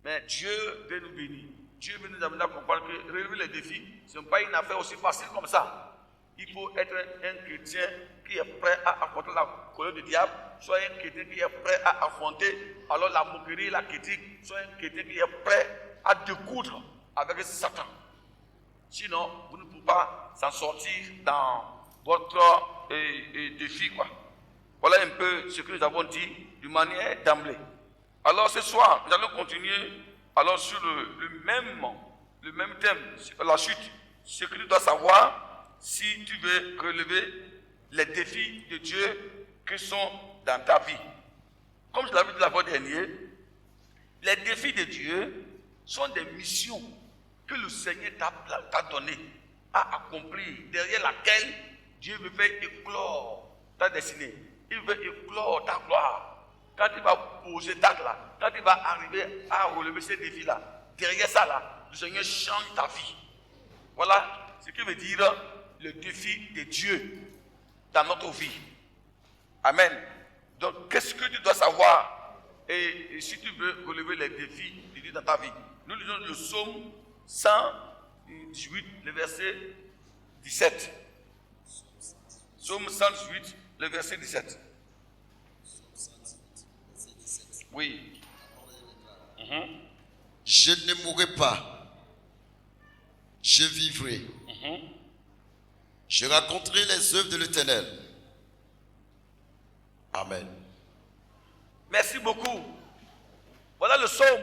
Mais Dieu veut nous bénir. Dieu veut nous amener à comprendre que relever les défis, ce n'est pas une affaire aussi facile comme ça. Il faut être un chrétien qui est prêt à affronter la colère du diable, soit un chrétien qui est prêt à affronter alors la moquerie, la critique, soit un chrétien qui est prêt à découdre avec Satan. Sinon, vous ne pouvez pas s'en sortir dans votre défi, quoi. Voilà un peu ce que nous avons dit d'une manière d'emblée. Alors ce soir, nous allons continuer alors sur le même thème, sur la suite. Ce que tu dois savoir si tu veux relever les défis de Dieu qui sont dans ta vie. Comme je l'avais dit la fois dernière, les défis de Dieu sont des missions que le Seigneur t'a données à accomplir, derrière laquelle Dieu veut faire éclore ta destinée. Il veut éclore ta gloire. Quand il va poser ta là, quand il va arriver à relever ces défis-là, derrière ça là, le Seigneur change ta vie. Voilà ce qui veut dire le défi de Dieu dans notre vie. Amen. Donc, qu'est-ce que tu dois savoir et si tu veux relever les défis de Dieu dans ta vie? Nous lisons le psaume 118, le verset 17. Psaume 118, le verset 17. Oui. Je ne mourrai pas, je vivrai. Je raconterai les œuvres de l'Éternel. Amen. Merci beaucoup. Voilà le psaume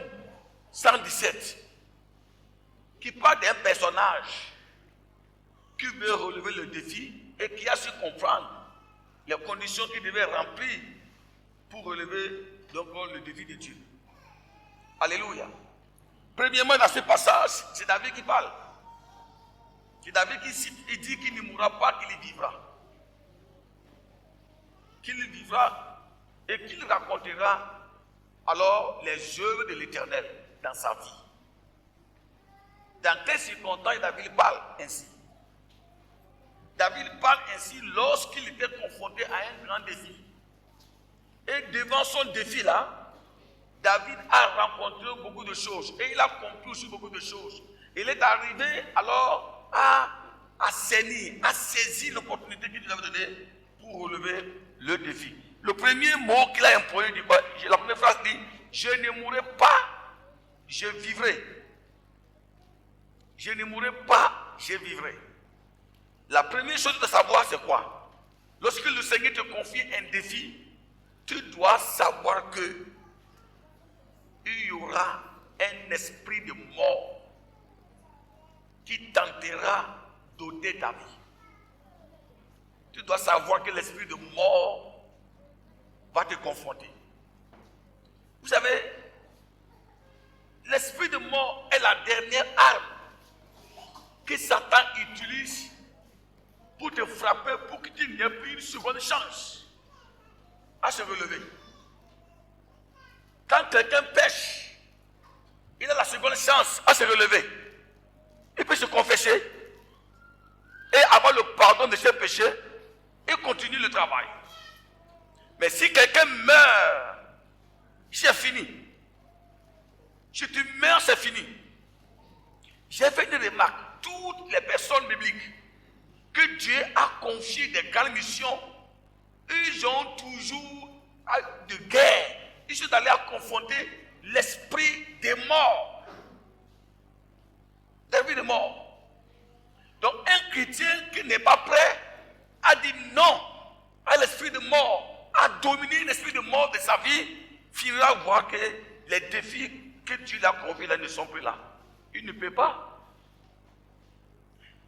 117 qui parle d'un personnage qui veut relever le défi et qui a su comprendre les conditions qu'il devait remplir pour relever donc le défi de Dieu. Alléluia. Premièrement, dans ce passage, c'est David qui parle. C'est David qui cite, il dit qu'il ne mourra pas, qu'il y vivra. Qu'il y vivra et qu'il racontera alors les œuvres de l'Éternel dans sa vie. Dans quelles circonstances David parle ainsi? David parle ainsi lorsqu'il était confronté à un grand défi. Et devant son défi là, David a rencontré beaucoup de choses et il a compris aussi beaucoup de choses. Il est arrivé alors à saisir l'opportunité qu'il nous avait donnée pour relever le défi. Le premier mot qu'il a employé, la première phrase dit « Je ne mourrai pas, je vivrai ». Je ne mourrai pas, je vivrai. La première chose de savoir, c'est quoi? Lorsque le Seigneur te confie un défi, tu dois savoir que il y aura un esprit de mort qui tentera d'ôter ta vie. Tu dois savoir que l'esprit de mort va te confronter. Vous savez, l'esprit de mort est la dernière arme que Satan utilise pour te frapper, pour que tu n'aies plus une seconde chance à se relever. Quand quelqu'un pêche, il a la seconde chance à se relever. Il peut se confesser et avoir le pardon de ses péchés et continuer le travail. Mais si quelqu'un meurt, c'est fini. Si tu meurs, c'est fini. J'ai fait une remarque. Toutes les personnes bibliques que Dieu a confié des grandes missions, ils ont toujours de guerre. Ils sont allés à confronter l'esprit des morts. L'esprit des morts. Donc un chrétien qui n'est pas prêt à dire non à l'esprit de mort, à dominer l'esprit de mort de sa vie, finira voir que les défis que Dieu lui a confiés là ne sont plus là. Il ne peut pas.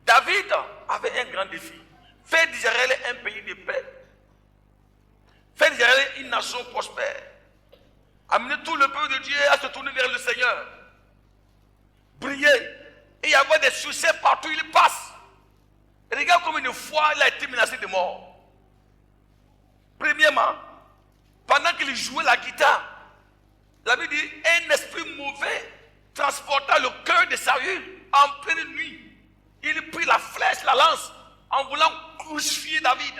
David avait un grand défi. Faire d'Israël un pays de paix. Faire d'Israël une nation prospère. Amener tout le peuple de Dieu à se tourner vers le Seigneur. Briller. Et y avoir des succès partout où il passe. Regarde combien de fois il a été menacé de mort. Premièrement, pendant qu'il jouait la guitare, la Bible dit un esprit mauvais transporta le cœur de Saül en pleine nuit. Il prit la flèche, la lance, en voulant crucifier David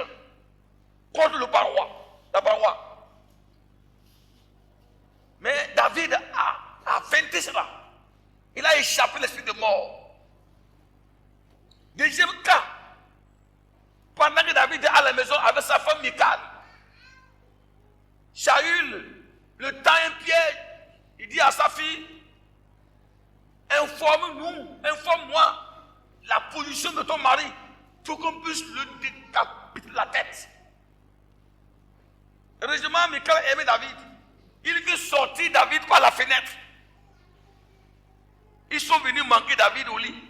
contre la paroi. Mais David a vaincu cela. Il a échappé l'esprit de mort. Deuxième cas, pendant que David est à la maison avec sa femme Michal, Shaül, le temps un piège, il dit à sa fille, informe-moi la position de ton mari pour qu'on puisse le décapiter la tête. Heureusement, Michal aimait David. Il veut sortir David par la fenêtre. Ils sont venus manquer David au lit.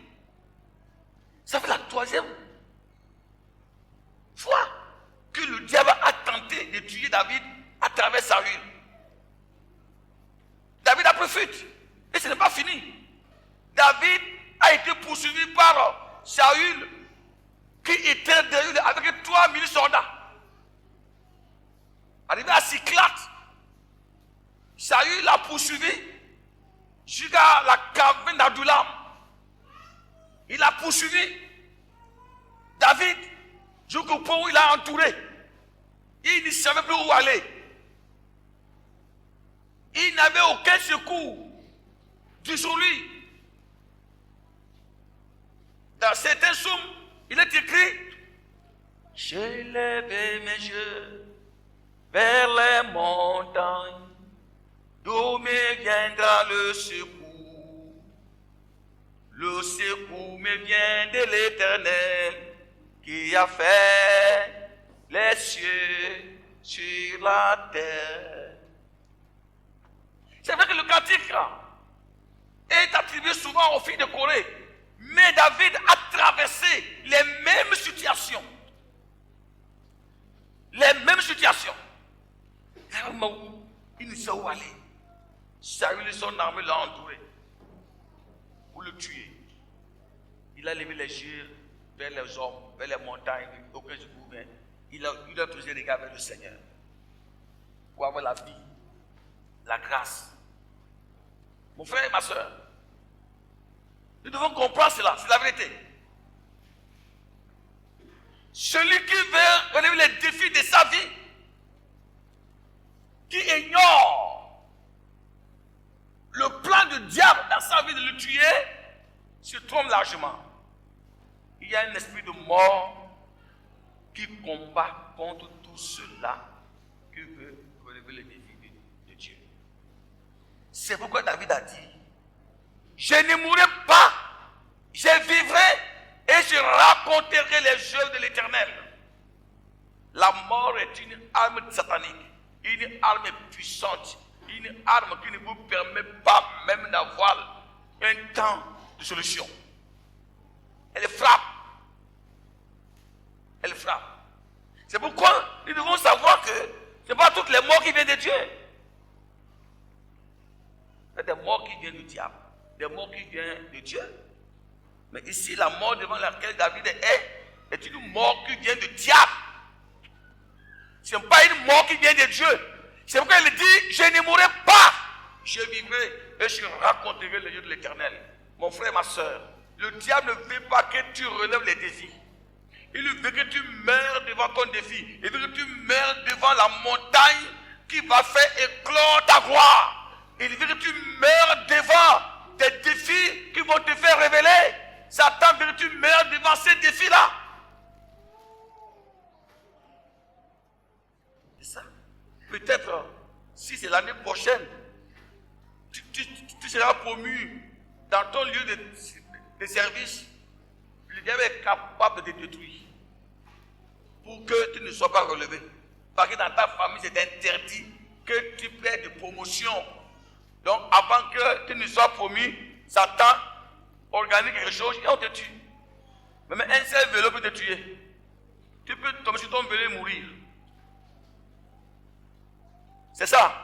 Ça fait la troisième fois que le diable a tenté de tuer David à travers Saül. David a pris fuite. Et ce n'est pas fini. David a été poursuivi par Saül qui était derrière lui avec 3000 soldats. Arrivé à Cyclate, Saül l'a poursuivi jusqu'à la caverne d'Adullam. Il a poursuivi David jusqu'au point où il a entouré. Il ne savait plus où aller. Il n'avait aucun secours sur lui. Dans certains psaumes, il est écrit: j'ai levé mes yeux vers les montagnes, d'où me viendra le secours. Le secours me vient de l'Éternel, qui a fait les cieux sur la terre. C'est vrai que le cantique est attribué souvent aux filles de Corée, mais David a traversé les mêmes situations. Les mêmes situations. Il ne sait où aller. Saül et son armée l'ont entouré pour le tuer. Il a levé les yeux vers les hommes, vers les montagnes, aucun secours. Il a tous les regards vers le Seigneur pour avoir la vie, la grâce. Mon frère et ma soeur, nous devons comprendre cela, c'est la vérité. Celui qui veut relever les défis de sa vie, qui ignore le plan du diable dans sa vie de le tuer, se trompe largement. Il y a un esprit de mort qui combat contre tout cela qui veut relever les défis de Dieu. C'est pourquoi David a dit: je ne mourrai pas, je vivrai et je raconterai les œuvres de l'Éternel. La mort est une arme satanique, une arme puissante, une arme qui ne vous permet pas même d'avoir un temps de solution. Elle frappe. Elle frappe. C'est pourquoi nous devons savoir que ce n'est pas toutes les morts qui viennent de Dieu. Il y a des morts qui viennent du diable, des morts qui viennent de Dieu. Mais ici, la mort devant laquelle David est une mort qui vient du diable. Ce n'est pas une mort qui vient de Dieu. C'est pourquoi il dit: je ne mourrai pas, je vivrai et je raconterai les yeux de l'Éternel. Mon frère, ma soeur, le diable ne veut pas que tu relèves les défis. Il veut que tu meurs devant ton défi. Il veut que tu meurs devant la montagne qui va faire éclore ta gloire. Il veut que tu meurs devant des défis qui vont te faire révéler. Satan veut que tu meurs devant ces défis-là. C'est ça. Peut-être, si c'est l'année prochaine, tu seras promu dans ton lieu de service. Le diable est capable de te détruire pour que tu ne sois pas relevé. Parce que dans ta famille, c'est interdit que tu paies de promotion. Donc, avant que tu ne sois promu, Satan organise quelque chose et on te tue. Même un seul vélo peut te tuer. Tu peux tomber sur ton vélo et mourir. C'est ça.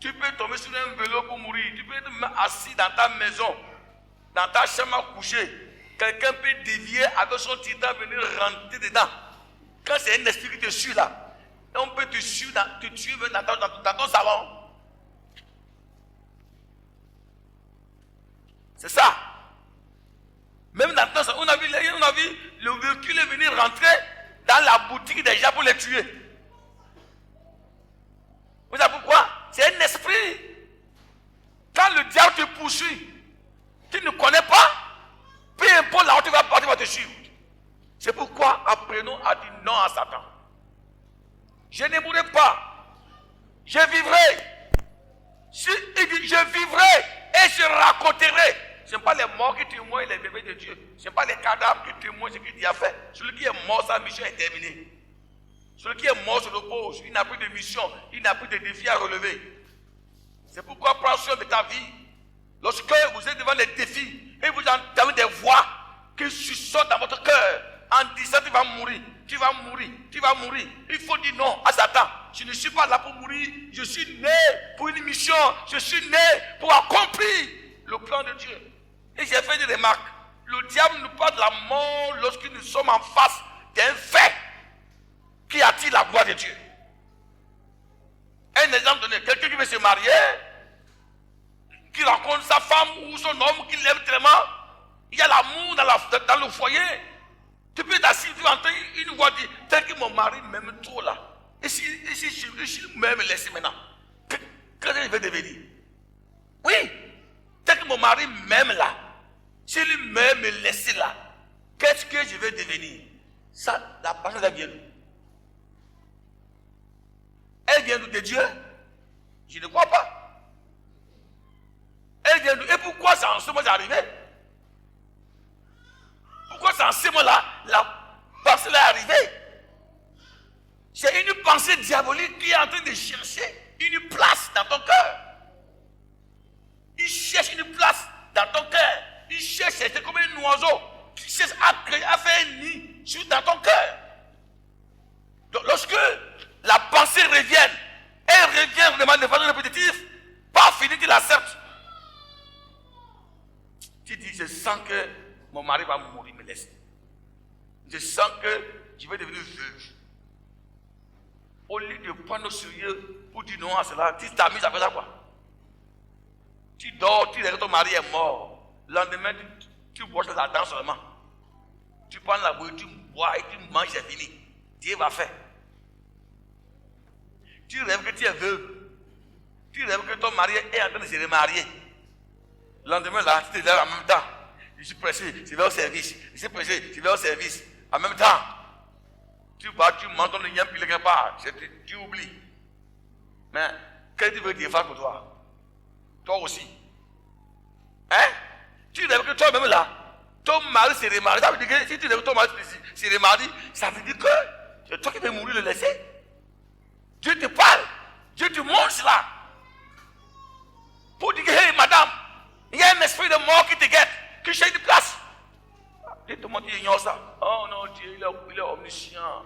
Tu peux tomber sur un vélo pour mourir. Tu peux être assis dans ta maison, dans ta chambre à coucher. Quelqu'un peut dévier avec son titan, venir rentrer dedans. Quand c'est un esprit qui te suit là, on peut te suivre, te tuer dans ton salon. C'est ça. Même dans ton salon, on a vu le véhicule venir rentrer dans la boutique des gens pour les tuer. Vous savez pourquoi? C'est un esprit. poursuit. Tu ne connais pas, peu importe là où tu vas partir, va te suivre. C'est pourquoi apprenons à dire non à Satan. Je ne mourrai pas. Je vivrai. Il dit, je vivrai et je raconterai. Ce n'est pas les morts qui témoignent les bébés de Dieu. Ce n'est pas les cadavres qui témoignent ce qu'il Dieu a fait. Celui qui est mort, sa mission est terminée. Celui qui est mort se repose. Il n'a plus de mission. Il n'a plus de défis à relever. C'est pourquoi prends soin de ta vie. Lorsque vous êtes devant les défis et vous entendez des voix qui chuchotent dans votre cœur en disant tu vas mourir, tu vas mourir, tu vas mourir. Il faut dire non à Satan. Je ne suis pas là pour mourir. Je suis né pour une mission. Je suis né pour accomplir le plan de Dieu. Et j'ai fait une remarque. Le diable nous parle de la mort lorsque nous sommes en face d'un fait qui attire la gloire de Dieu. Un exemple donné, quelqu'un qui veut se marier, qui rencontre sa femme ou son homme qui l'aime tellement, il y a l'amour dans le foyer. Tu peux t'assis, tu entends une voix dire, tel que mon mari m'aime trop là. Et si je m'aime laisser maintenant, qu'est-ce que je vais devenir? Oui, tel que mon mari m'aime là, s'il m'aime me laisser là, qu'est-ce que je vais devenir? Ça, la passion elle vient d'où? Elle vient d'où? De Dieu? Je ne crois pas. Elle vient d'où? Et pourquoi c'est en ce moment arrivé? Pourquoi c'est en ce moment-là la pensée est arrivée? C'est une pensée diabolique qui est en train de chercher une place dans ton cœur. Il cherche une place dans ton cœur. Il cherche, c'est comme un oiseau qui cherche à faire un nid dans ton cœur. Donc lorsque la pensée revient, elle revient vraiment de façon répétitive, pas fini, tu l'acceptes. Tu dis, je sens que mon mari va mourir, me laisse. Je sens que je vais devenir veuve. Au lieu de prendre au sérieux pour dire non à cela, tu t'amuses avec ça quoi. Tu dors, tu dis que ton mari est mort. Le lendemain, tu bois la danse seulement. Tu prends la bouille, tu bois et tu manges, c'est fini. Dieu va faire. Tu rêves que tu es veuve. Tu rêves que ton mari est en train de se remarier. Le lendemain, là, tu te lèves en même temps. Je suis pressé, je vais au service. Je suis pressé, je vais au service. En même temps, tu vas, tu m'entends le lien quelque part. Tu oublies. Mais, qu'est-ce que tu veux dire faire pour toi? Toi aussi. Hein? Tu rêves que toi-même là, ton mari se remarie. Ça veut dire que si tu rêves que ton mari se remarie, ça veut dire que c'est toi qui veux mourir, le laisser. Dieu te parle. Dieu te montre cela. Pour dire que, hey madame, il y a un esprit de mort qui te guette, qui cherche une place. Dieu te montre, il ignore ça. Oh non, Dieu, il est omniscient.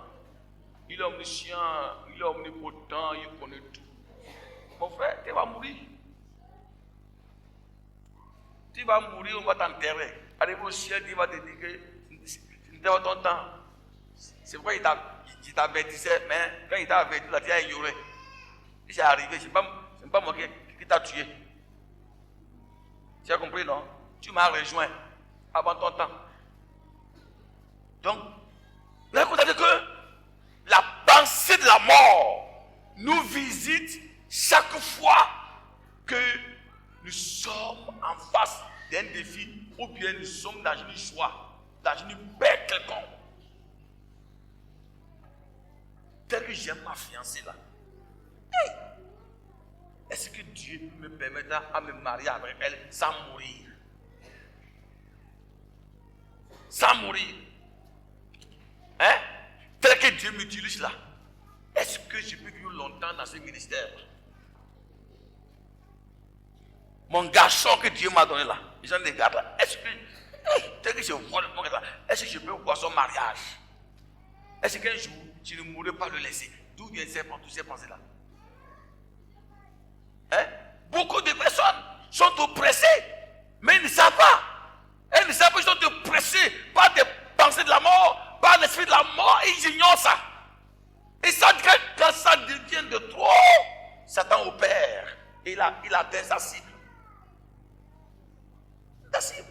Il est omniscient, il est omnipotent, il connaît tout. Mon frère, tu vas mourir. Tu vas mourir, on va t'enterrer. Arrive au ciel, Dieu va te dire que ce n'était pas ton temps. C'est pourquoi il t'avertissait, mais quand il t'a averti, là, tu as ignoré. C'est arrivé, ce n'est pas moi qui t'a tué. Tu as compris, non? Tu m'as rejoint avant ton temps. Donc, vous avez constaté que la pensée de la mort nous visite chaque fois que nous sommes en face d'un défi ou bien nous sommes dans une joie, dans une paix quelconque. Tel que j'aime ma fiancée là. Hey! Est-ce que Dieu me permettra à me marier avec elle sans mourir? Sans mourir. Hein? Tel que Dieu m'utilise là. Est-ce que je peux vivre longtemps dans ce ministère? Mon garçon que Dieu m'a donné là, j'en ai gardé là. Est-ce que, tel que je vois le bon là, est-ce que je peux voir son mariage? Est-ce qu'un jour, je ne mourrai pas le laisser? D'où viennent ces pensées-là? Hein? Beaucoup de personnes sont oppressées, mais ils ne savent pas. Elles ne savent pas qu'ils sont oppressés par des pensées de la mort, par l'esprit de la mort, et ils ignorent ça. Et ça, quand ça devient de trop, Satan opère. Et il atteint sa cible. La cible.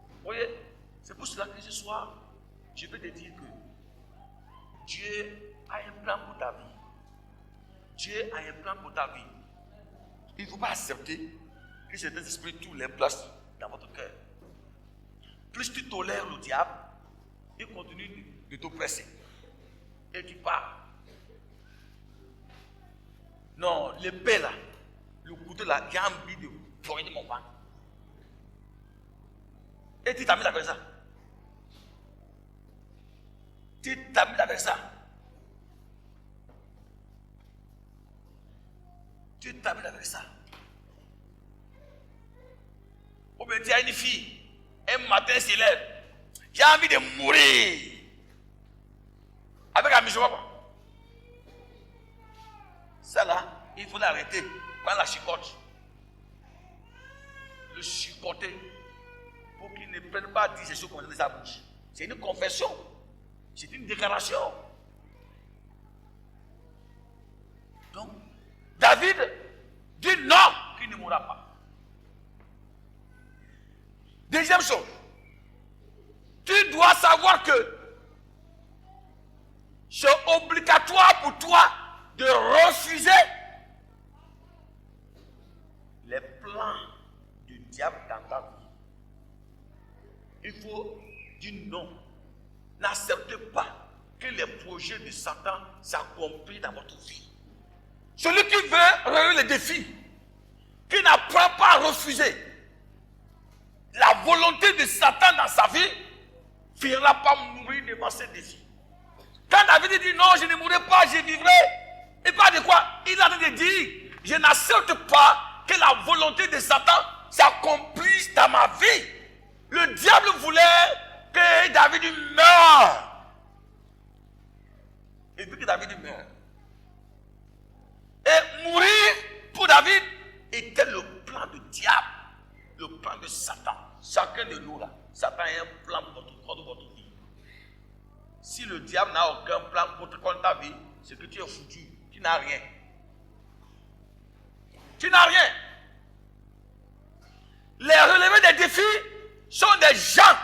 Vous voyez, c'est pour cela que ce soir, je vais te dire que Dieu a un plan pour ta vie. Dieu a un plan pour ta vie. Il ne faut pas accepter que cet esprit trouve les places dans votre cœur. Plus tu tolères le diable, il continue de t'oppresser. Et tu pars. Non, l'épée là, le couteau là, j'ai envie de poigner mon ventre. Et tu t'amuses avec ça. Tu t'amuses avec ça. Tu t'amuses avec ça. Ou bien tu as une fille, un matin elle se lève, j'ai envie de mourir. Avec amusement quoi. Ça là, il faut l'arrêter. Prends la chicote. Le chicoter. Pour qu'il ne prenne pas 10 choses comme ça dans sa bouche. C'est une confession. C'est une déclaration. Donc, David dit non, qu'il ne mourra pas. Deuxième chose, tu dois savoir que c'est obligatoire pour toi de refuser les plans du diable dans ta vie. Il faut dire non. N'acceptez pas que les projets de Satan s'accomplissent dans votre vie. Celui qui veut relever les défis, qui n'apprend pas à refuser la volonté de Satan dans sa vie, finira par mourir devant ces défis. Quand David dit non, je ne mourrai pas, je vivrai. Et pas de quoi? Il est en train de dire, je n'accepte pas que la volonté de Satan s'accomplisse dans ma vie. Le diable voulait que David meure. Il veut que David meure. Et mourir pour David était le plan du diable, le plan de Satan. Chacun de nous là, Satan a un plan contre votre vie. Si le diable n'a aucun plan contre ta vie, c'est que tu es foutu. Tu n'as rien. Tu n'as rien. Les relevés des défis sont des gens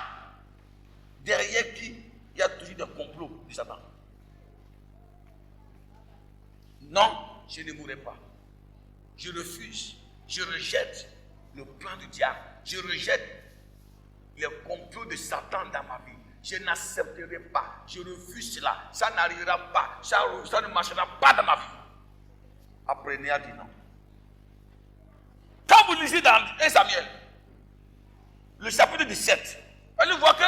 derrière qui il y a toujours des complots de Satan. Non, je ne mourrai pas. Je refuse. Je rejette le plan du diable. Je rejette les complots de Satan dans ma vie. Je n'accepterai pas. Je refuse cela. Ça n'arrivera pas. Ça ne marchera pas dans ma vie. Apprenez à dire non. Quand vous lisez dans 1 Samuel, le chapitre 17, on voit que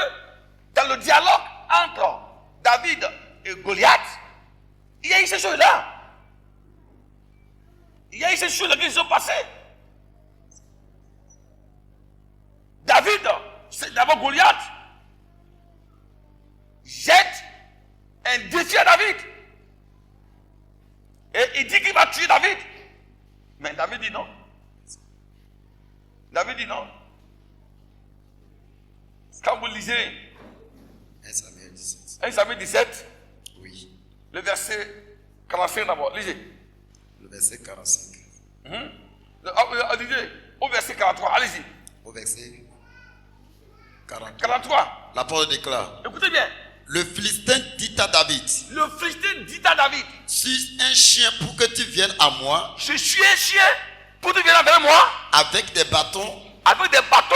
dans le dialogue entre David et Goliath, il y a eu ces choses-là. Il y a eu ces choses qui sont passées. David, c'est d'abord Goliath, jette un défi à David. Et il dit qu'il va tuer David. Mais David dit non. David dit non. Quand vous lisez 1 Samuel 17. 1 Samuel 17, Oui. le verset 45 d'abord, lisez. Le verset 45. Lisez au verset 43, allez-y. Au verset 43. 43. La parole déclare. Écoutez bien. Le Philistin dit à David, Le Philistin dit à David, suis un chien pour que tu viennes à moi je suis un chien pour que tu viennes avec moi avec des bâtons. avec des bâtons.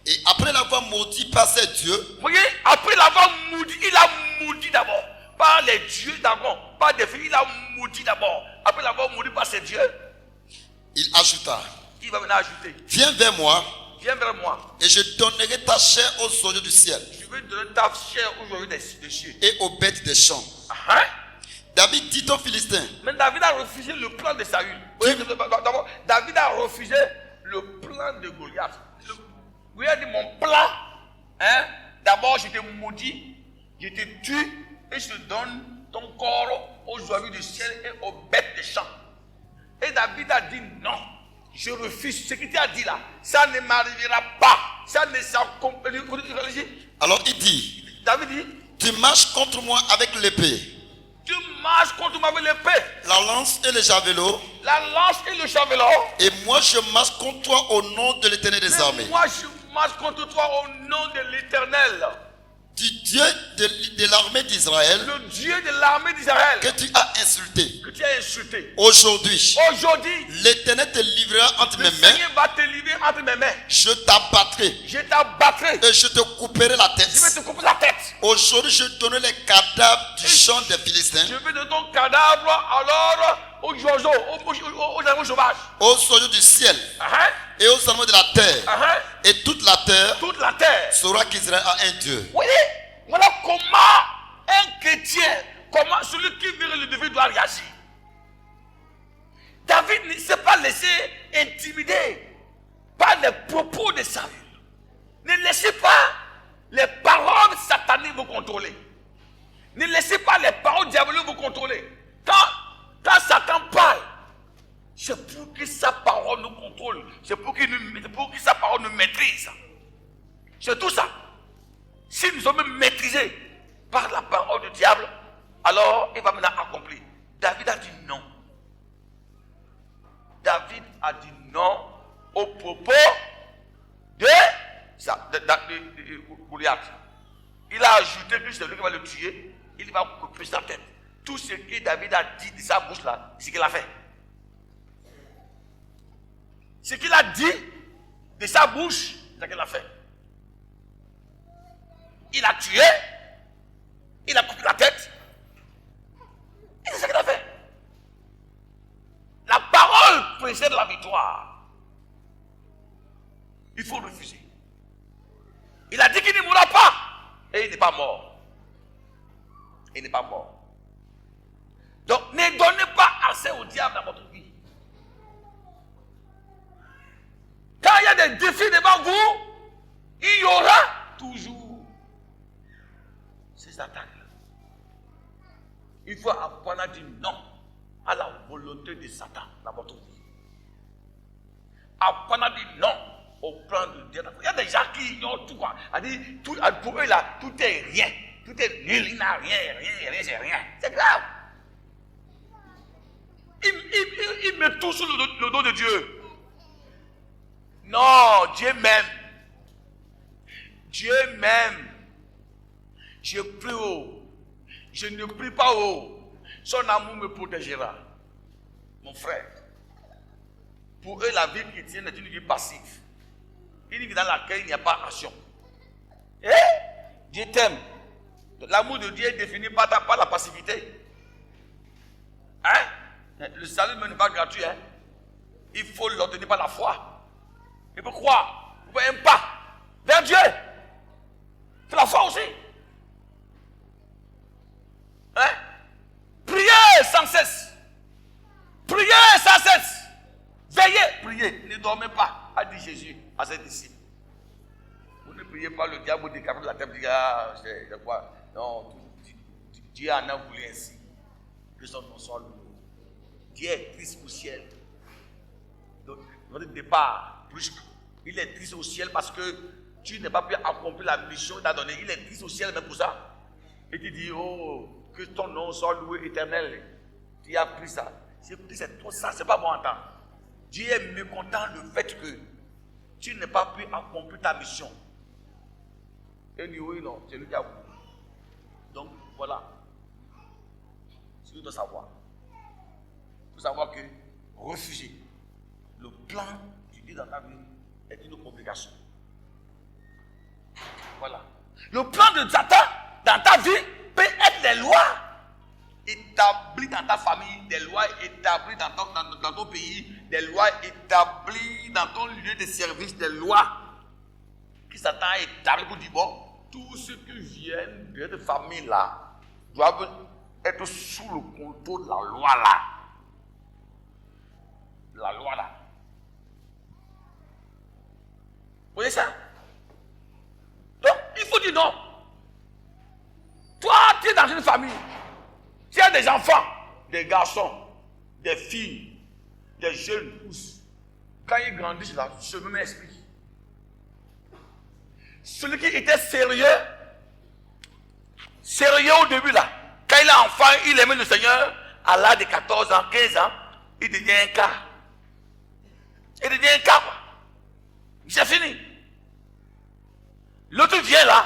Et après l'avoir maudit par ses dieux, Vous voyez, après l'avoir maudit, il a maudit d'abord. Par les dieux d'abord. Par des filles, il a maudit d'abord. Après l'avoir maudit par ses dieux, il ajouta, il va maintenant ajouter. viens vers moi Viens vers moi. et je donnerai ta chair aux oiseaux du ciel Je vais donner ta chair aujourd'hui des cieux. et aux bêtes des champs. Hein? David dit aux Philistins, Mais David a refusé le plan de Saül. Oui, d'abord, David a refusé le plan de Goliath. Goliath dit mon plan. Hein? D'abord, je te maudis, je te tue et je te donne ton corps aux oiseaux du ciel et aux bêtes des champs. Et David a dit non. Je refuse ce que tu as dit là. Ça ne m'arrivera pas. Ça ne s'accomplira. alors il dit, David dit, tu marches contre moi avec l'épée, tu marches contre moi avec l'épée, la lance et le javelot, la lance et le javelot. et moi je marche contre toi au nom de l'Éternel des Mais armées. moi je marche contre toi au nom de l'Éternel. du Dieu de l'armée d'Israël le Dieu de l'armée d'Israël que tu as insulté. que tu as insulté. Aujourd'hui, Aujourd'hui, l'Éternel te livrera entre le mes mains. Seigneur va te livrer entre mes mains. Je t'abattrai Je t'abattrai. et je te couperai la Je vais tête. te couper la tête. Aujourd'hui, je donnerai les cadavres du champ des Philistins Je vais donner ton cadavre alors aux jojo, aux animaux sauvages. aux oiseaux du ciel Hein? et aux animaux de la terre. Hein? Et toute la terre Toute la terre. saura qu'Israël a un Dieu. Vous voyez, voilà comment un chrétien, comment celui qui veut le devoir doit réagir. David ne s'est pas laissé intimider par les propos de Saül. Ne laissez pas les paroles sataniques vous contrôler. Ne laissez pas les paroles diaboliques vous contrôler. Quand Satan parle, c'est pour que sa parole nous contrôle. C'est pour que sa parole nous maîtrise. C'est tout ça. Si nous sommes maîtrisés par la parole du diable, alors il va maintenant accomplir. David a dit non. David a dit non au propos de Goliath. Il a ajouté que c'est lui qui va le tuer, il va couper sa tête. Tout ce que David a dit de sa bouche là, c'est ce qu'il a fait. Ce qu'il a dit de sa bouche, c'est ce qu'il a fait. Il a tué, il a coupé la tête, et c'est ce qu'il a fait. La parole précède la victoire. Il faut refuser. Il a dit qu'il ne mourra pas, et il n'est pas mort. Il n'est pas mort. Donc, ne donnez pas accès au diable dans votre vie. Quand il y a des défis devant vous, il y aura toujours ces attaques. Il faut apprendre à dire non à la volonté de Satan dans votre vie. Apprendre à dire non au plan de Dieu. Il y a des gens qui ignorent tout. Quoi. Pour eux, là, tout est rien. Tout est nul. Il n'a rien, c'est rien. C'est grave. Il met tout sur le dos de Dieu. Non, Dieu m'aime. Dieu m'aime. Je prie haut. Je ne prie pas haut. Son amour me protégera. Mon frère. Pour eux, la vie chrétienne est une vie passive. Une vie dans laquelle il n'y a pas action. Eh? Dieu t'aime. L'amour de Dieu est défini par la passivité. Hein? Le salut n'est pas gratuit. Hein? Il faut l'obtenir par la foi. Il faut croire. Il faut un pas vers Dieu. C'est la foi aussi. Hein? Priez sans cesse. Priez sans cesse. Veillez, priez. Ne dormez pas, a dit Jésus à ses disciples. Vous ne priez pas, le diable vous décapite la tête. C'est quoi? Non, Dieu en a voulu ainsi. Que son nom soit loué. Dieu est triste au ciel. Donc, votre départ, il est triste au ciel parce que tu n'as pas pu accomplir la mission qu'il t'a donnée. Il est triste au ciel même pour ça. Et tu dis, oh, que ton nom soit loué éternel. Tu as pris ça. C'est tout ça, c'est pas bon à entendre. Dieu est mécontent le fait que tu n'as pas pu accomplir ta mission. Et dit, oui, non, c'est lui qui a voulu. Donc, voilà. C'est lui de savoir. Il faut savoir que refuser le plan du Dieu dans ta vie est une obligation. Voilà. Le plan de Satan dans ta vie peut être des lois établies dans ta famille, des lois établies dans ton pays, des lois établies dans ton lieu de service, des lois qui Satan a établies pour dire bon, tous ceux qui viennent de cette famille-là doivent être sous le contrôle de la loi là. La loi là. Vous voyez ça? Donc, il faut dire non. Toi, tu es dans une famille. Tu as des enfants, des garçons, des filles, des jeunes pousses. Quand ils grandissent là, ce même esprit. Celui qui était sérieux au début là, quand il est enfant, il aimait le Seigneur, à l'âge de 14 ans, 15 ans, il devient un cas. Il devient un cas. C'est fini. L'autre vient là,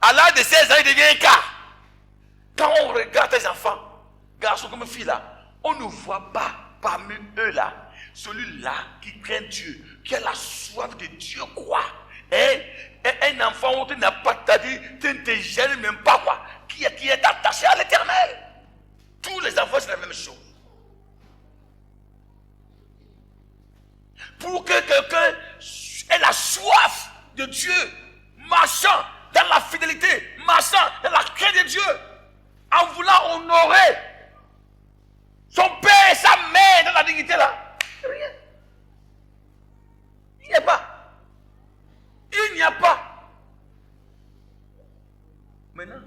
À l'âge de 16 ans, il devient un cas. Quand on regarde tes enfants, garçons comme filles là, on ne voit pas parmi eux là, celui-là qui craint Dieu, qui a la soif de Dieu, quoi. Un enfant où tu n'as pas dit, tu ne te gênes même pas, quoi. Qui est attaché à l'Éternel. Tous les enfants, c'est la même chose. Pour que quelqu'un ait la soif de Dieu, marchant dans la fidélité, marchant dans la crainte de Dieu, en voulant honorer son père et sa mère dans la dignité là. Rien. Il n'y a pas. Il n'y a pas. Maintenant,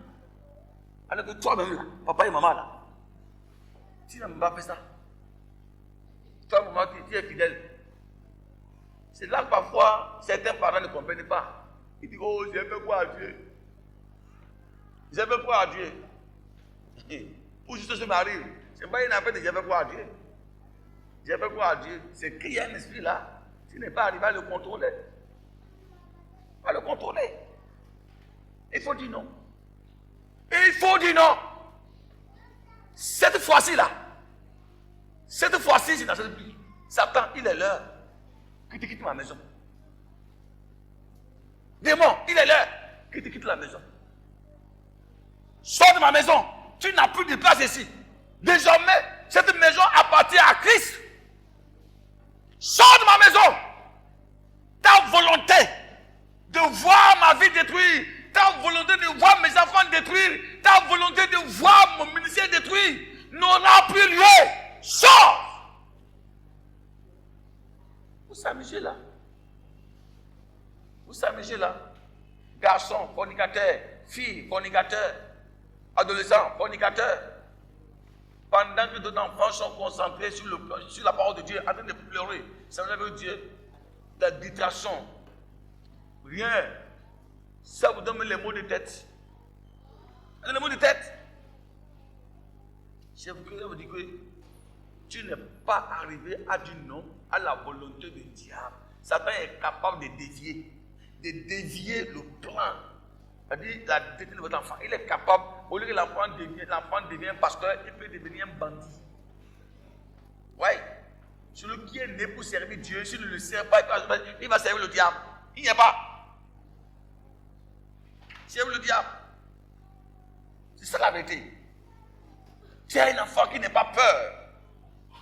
alors que toi-même là, papa et maman là, tu n'as même pas fait ça. Toi, maman, tu es fidèle. C'est là que parfois, certains parents ne comprennent pas. Ils disent, oh, j'ai fait quoi à Dieu? J'ai fait quoi à Dieu? Pour juste se marier. C'est pas une affaire de j'ai fait quoi à Dieu. J'ai fait quoi à Dieu? C'est qu'il y a un esprit là. Tu n'es pas arrivé à le contrôler. À le contrôler. Il faut dire non. Il faut dire non. Cette fois-ci là. Cette fois-ci, c'est dans cette vie. Satan, il est l'heure que tu quittes ma maison. Démon, il est l'heure que tu quittes la maison. Sors de ma maison. Tu n'as plus de place ici. Désormais, cette maison appartient à Christ. Sors de ma maison. Ta volonté de voir ma vie détruite, ta volonté de voir mes enfants détruits, ta volonté de voir mon ministère détruit n'aura plus lieu. Sors. Vous s'amusez là. Vous s'amusez là. Garçons, fornicateurs, filles, fornicateurs, adolescents, fornicateurs. Pendant que d'autres enfants sont concentrés sur la parole de Dieu, en train de pleurer, ça veut dire Dieu, la distraction. Rien. Ça vous donne les mots de tête. Les mots de tête. Je vous dis que tu n'es pas arrivé à dire non à la volonté du diable. Satan est capable de dévier le plan. C'est-à-dire la détenir de votre enfant. Il est capable, au lieu que l'enfant devienne pasteur, il peut devenir un bandit. Oui. Celui qui est né pour servir Dieu, s'il ne le sert pas, il va servir le diable. Il n'y a pas. Servir le diable. C'est ça la vérité. Tu as un enfant qui n'a pas peur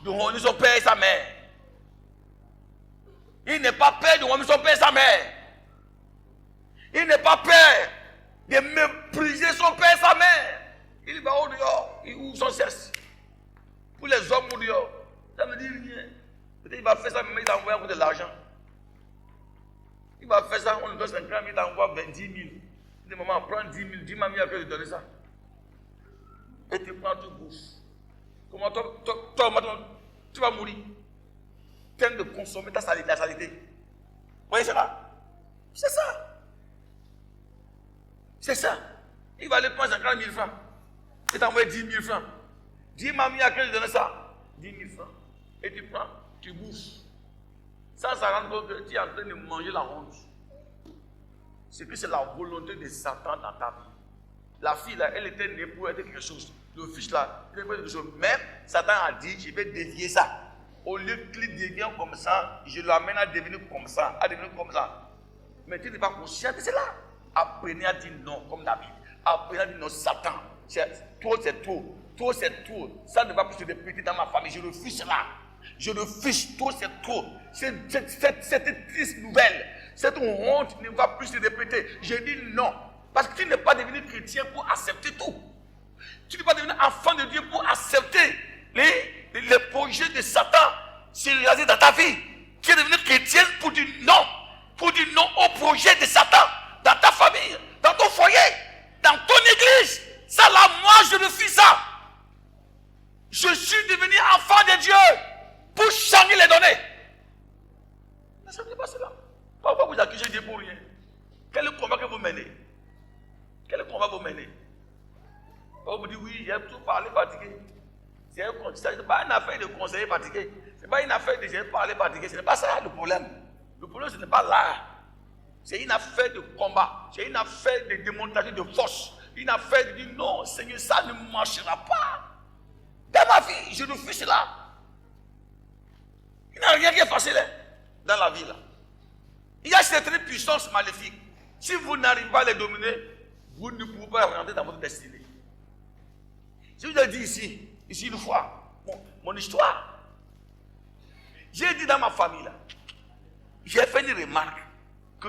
de honner son père et sa mère. Il n'est pas peur de honner son père et sa mère. Il n'est pas peur de mépriser son père et sa mère. Il va au dehors, il ouvre son cesse. Pour les hommes au dehors, ça ne me dit rien. Peut-être il va faire ça, mais il envoie de l'argent. Il va faire ça, on lui donne 50 000, il envoie 20 000. Il dit, maman, prends 10 000, dis mamie à qui de donner ça. Et tu prends, tu bouffes. Comment toi, tu vas mourir. Tente de consommer la saleté. Vous voyez ça? C'est ça. C'est ça. Il va aller prendre 50 000 francs. Il t'envoie 10 000 francs. Dis mamie à qui de donner ça. 10 000 francs. Et tu prends, tu bouffes. Sans s'en rendre compte que tu es en train de manger la honte. C'est que c'est la volonté de Satan dans ta vie. La fille là, elle était née pour être quelque chose. Le fils là, il était pour être quelque chose. Mais Satan a dit, je vais dévier ça. Au lieu qu'il devienne comme ça, je l'amène à devenir comme ça, Mais tu n'es pas conscient de cela. Apprenez à dire non, comme David. Apprenez à dire non, Satan. Toi, c'est trop. Toi, c'est trop. Ça ne va plus se répéter dans ma famille. Je refuse cela. Je refuse. Toi, c'est trop. Cette triste nouvelle, cette honte ne va plus se répéter. Je dis non. Parce que tu n'es pas devenu chrétien pour accepter tout. Tu n'es pas devenu enfant de Dieu pour accepter les projets de Satan se réaliser dans ta vie. Tu es devenu chrétien pour dire non. Pour dire non au projet de Satan dans ta famille, dans ton foyer, dans ton église. Ça là, moi, je refuse ça. Je suis devenu enfant de Dieu pour changer les données. Ne savez pas cela. Pourquoi vous accusez Dieu pour rien? Quel est le combat que vous menez? Quel est le combat que vous menez? On vous dit oui, j'ai tout parlé fatigué. Ce n'est pas une affaire de conseiller fatigué. Ce n'est pas une affaire de parler fatigué. Ce n'est pas ça le problème. Le problème, ce n'est pas là. C'est une affaire de combat. C'est une affaire de démonstration de force. Une affaire de dire non, Seigneur, ça ne marchera pas. Dans ma vie, je refuse cela. Il n'y a rien qui est facile dans la vie là. Il y a certaines puissances maléfiques. Si vous n'arrivez pas à les dominer, vous ne pouvez pas rentrer dans votre destinée. Je vous ai dit ici une fois, mon histoire. J'ai dit dans ma famille là, j'ai fait une remarque que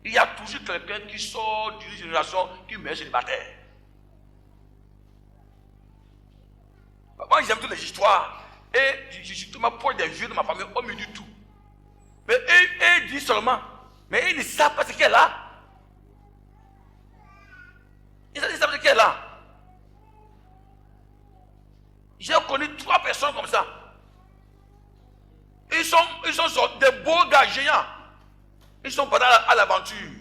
il y a toujours quelqu'un qui sort d'une génération qui meurt célibataire. Moi j'aime toutes les histoires et je suis tout ma poids des vieux de ma famille au milieu du tout. Mais eux disent seulement, mais ils ne savent pas ce qu'elle a. Ils ne savent pas ce qu'elle a. J'ai connu 3 personnes comme ça. Ils sont des beaux gars géants. Ils sont pas à l'aventure.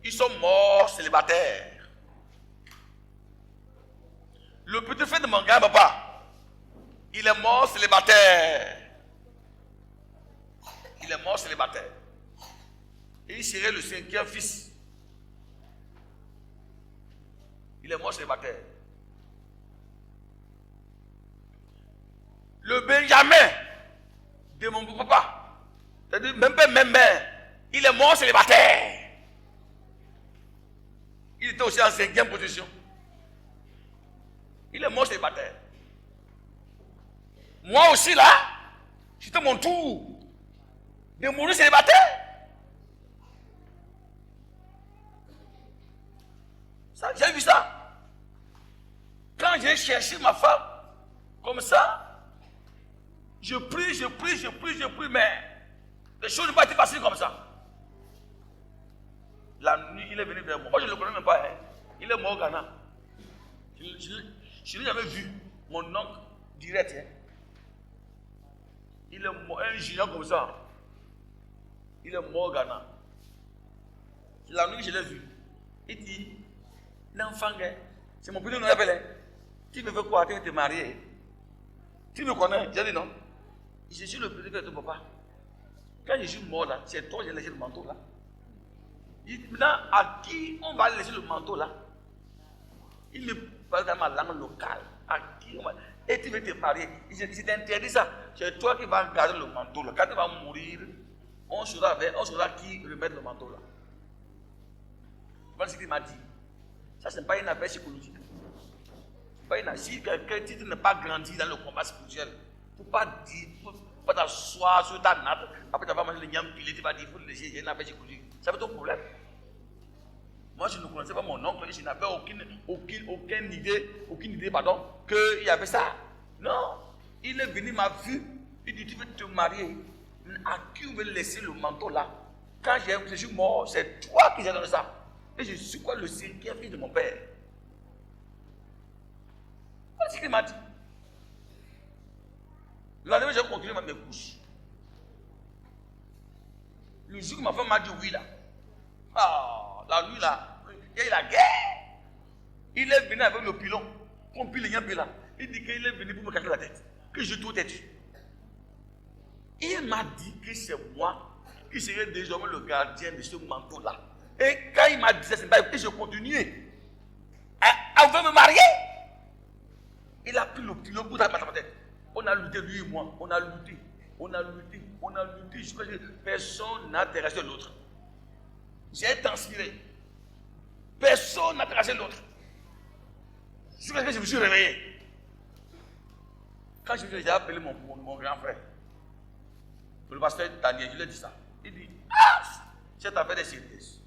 Ils sont morts célibataires. Le petit frère de mon gars, papa, il est mort célibataire. Il est mort célibataire. Et il serait le 5e fils. Il est mort célibataire. Le Benjamin de mon papa, c'est-à-dire même père, même mère, il est mort célibataire. Il était aussi en 5e position. Il est mort célibataire. Moi aussi là, c'était mon tour de mourir célibataire. Ça, j'ai vu ça. Quand j'ai cherché ma femme, comme ça, je prie, mais les choses ne sont pas été faciles comme ça. La nuit, il est venu vers moi. Moi, je ne le connais même pas. Il est mort au Ghana. Je n'ai jamais vu mon oncle direct. Il est mort, un géant comme ça. Il est mort au Ghana. La nuit, je l'ai vu. Il dit, l'enfant, c'est mon petit nom, il appelle. Tu me veux quoi? Tu veux te marier? Tu me connais? J'ai dit non. Je suis le petit frère de ton papa. Quand je suis mort là, c'est toi qui as laissé le manteau là. Il dit, maintenant, à qui on va laisser le manteau là? Il me parle dans ma langue locale. À qui on va... Et tu veux te marier? Il t'interdit ça. C'est toi qui vas garder le manteau là. Quand tu vas mourir, on saura qui remettre le manteau là. Voilà ce qu'il m'a dit. Ça, ce n'est pas une affaire psychologique. Si quelqu'un dit que tu n'as pas grandi dans le combat spirituel, il ne faut pas dire, pas t'asseoir sur ta natte, après tu vas manger le nyam pilé, tu vas dire, il faut le laisser, j'ai une affaire psychologique. Ça fait ton problème. Moi, je ne connaissais pas mon oncle, je n'avais aucune idée, qu'il y avait ça. Non, il est venu, m'a vu, il dit, tu veux te marier, à qui on veut laisser le manteau là? Quand je suis mort, c'est toi qui as donné ça. Et je suis quoi, le 5e fils de mon père? Voilà ce qu'il m'a dit. L'année où j'ai continué mes couches. Le jour que ma femme m'a dit oui là. La nuit là, il y a eu la guerre. Il est venu avec le pilon. Comme pile là. Il dit qu'il est venu pour me casser la tête. Que je dois têtu. Il m'a dit que c'est moi qui serais désormais le gardien de ce manteau là. Et quand il m'a dit ça, c'est pas que je continuais à me marier. Il a pris le pilon pour taper ma tête. On a lutté, lui et moi. On a lutté. Jusqu'à ce que personne n'a terrassé l'autre. J'ai transpiré. Personne n'a terrassé l'autre. Jusqu'à ce que je me suis réveillé. Quand je j'ai appelé mon grand frère, le pasteur Daniel, je lui ai dit ça. Il dit, cette affaire est sérieuse.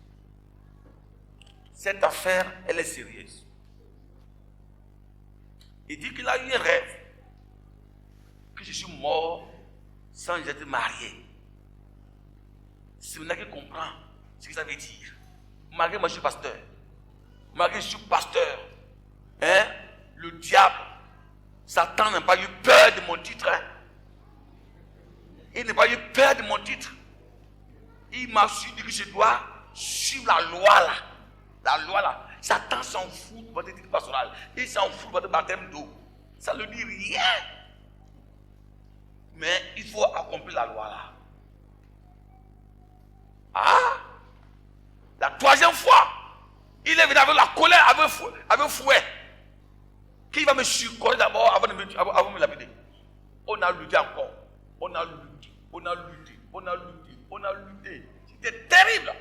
Cette affaire, elle est sérieuse. Il dit qu'il a eu un rêve. Que je suis mort sans être marié. C'est maintenant qu'il comprend ce que ça veut dire. Malgré moi je suis pasteur. Malgré je suis pasteur. Le diable, Satan n'a pas eu peur de mon titre. Il n'a pas eu peur de mon titre. Il m'a su dire que je dois suivre la loi là. La loi là. Satan s'en fout de votre titre pastoral. Il s'en fout de votre baptême d'eau. Ça ne dit rien. Mais il faut accomplir la loi là. colère avec fouet. Qui va me surcoller d'abord avant de me lapider? On a lutté encore. On a lutté. C'était terrible.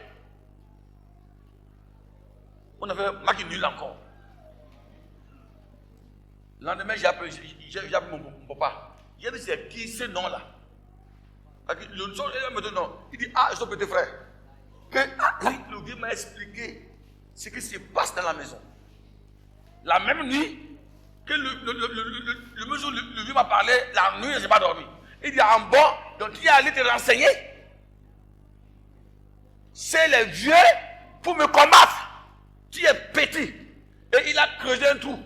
On avait marqué nul encore. Le lendemain, j'ai appelé mon papa. Il a dit, c'est qui ce nom-là? Le son, il me dit non. Il dit, ah, je suis ton petit frère. Le vieux m'a expliqué ce qui se passe dans la maison. La même nuit, que le monsieur, le vieux m'a parlé, la nuit, je n'ai pas dormi. Il dit, en bon, donc il est allé te renseigner. C'est les vieux pour me combattre. Tu es petit. Et il a creusé un trou.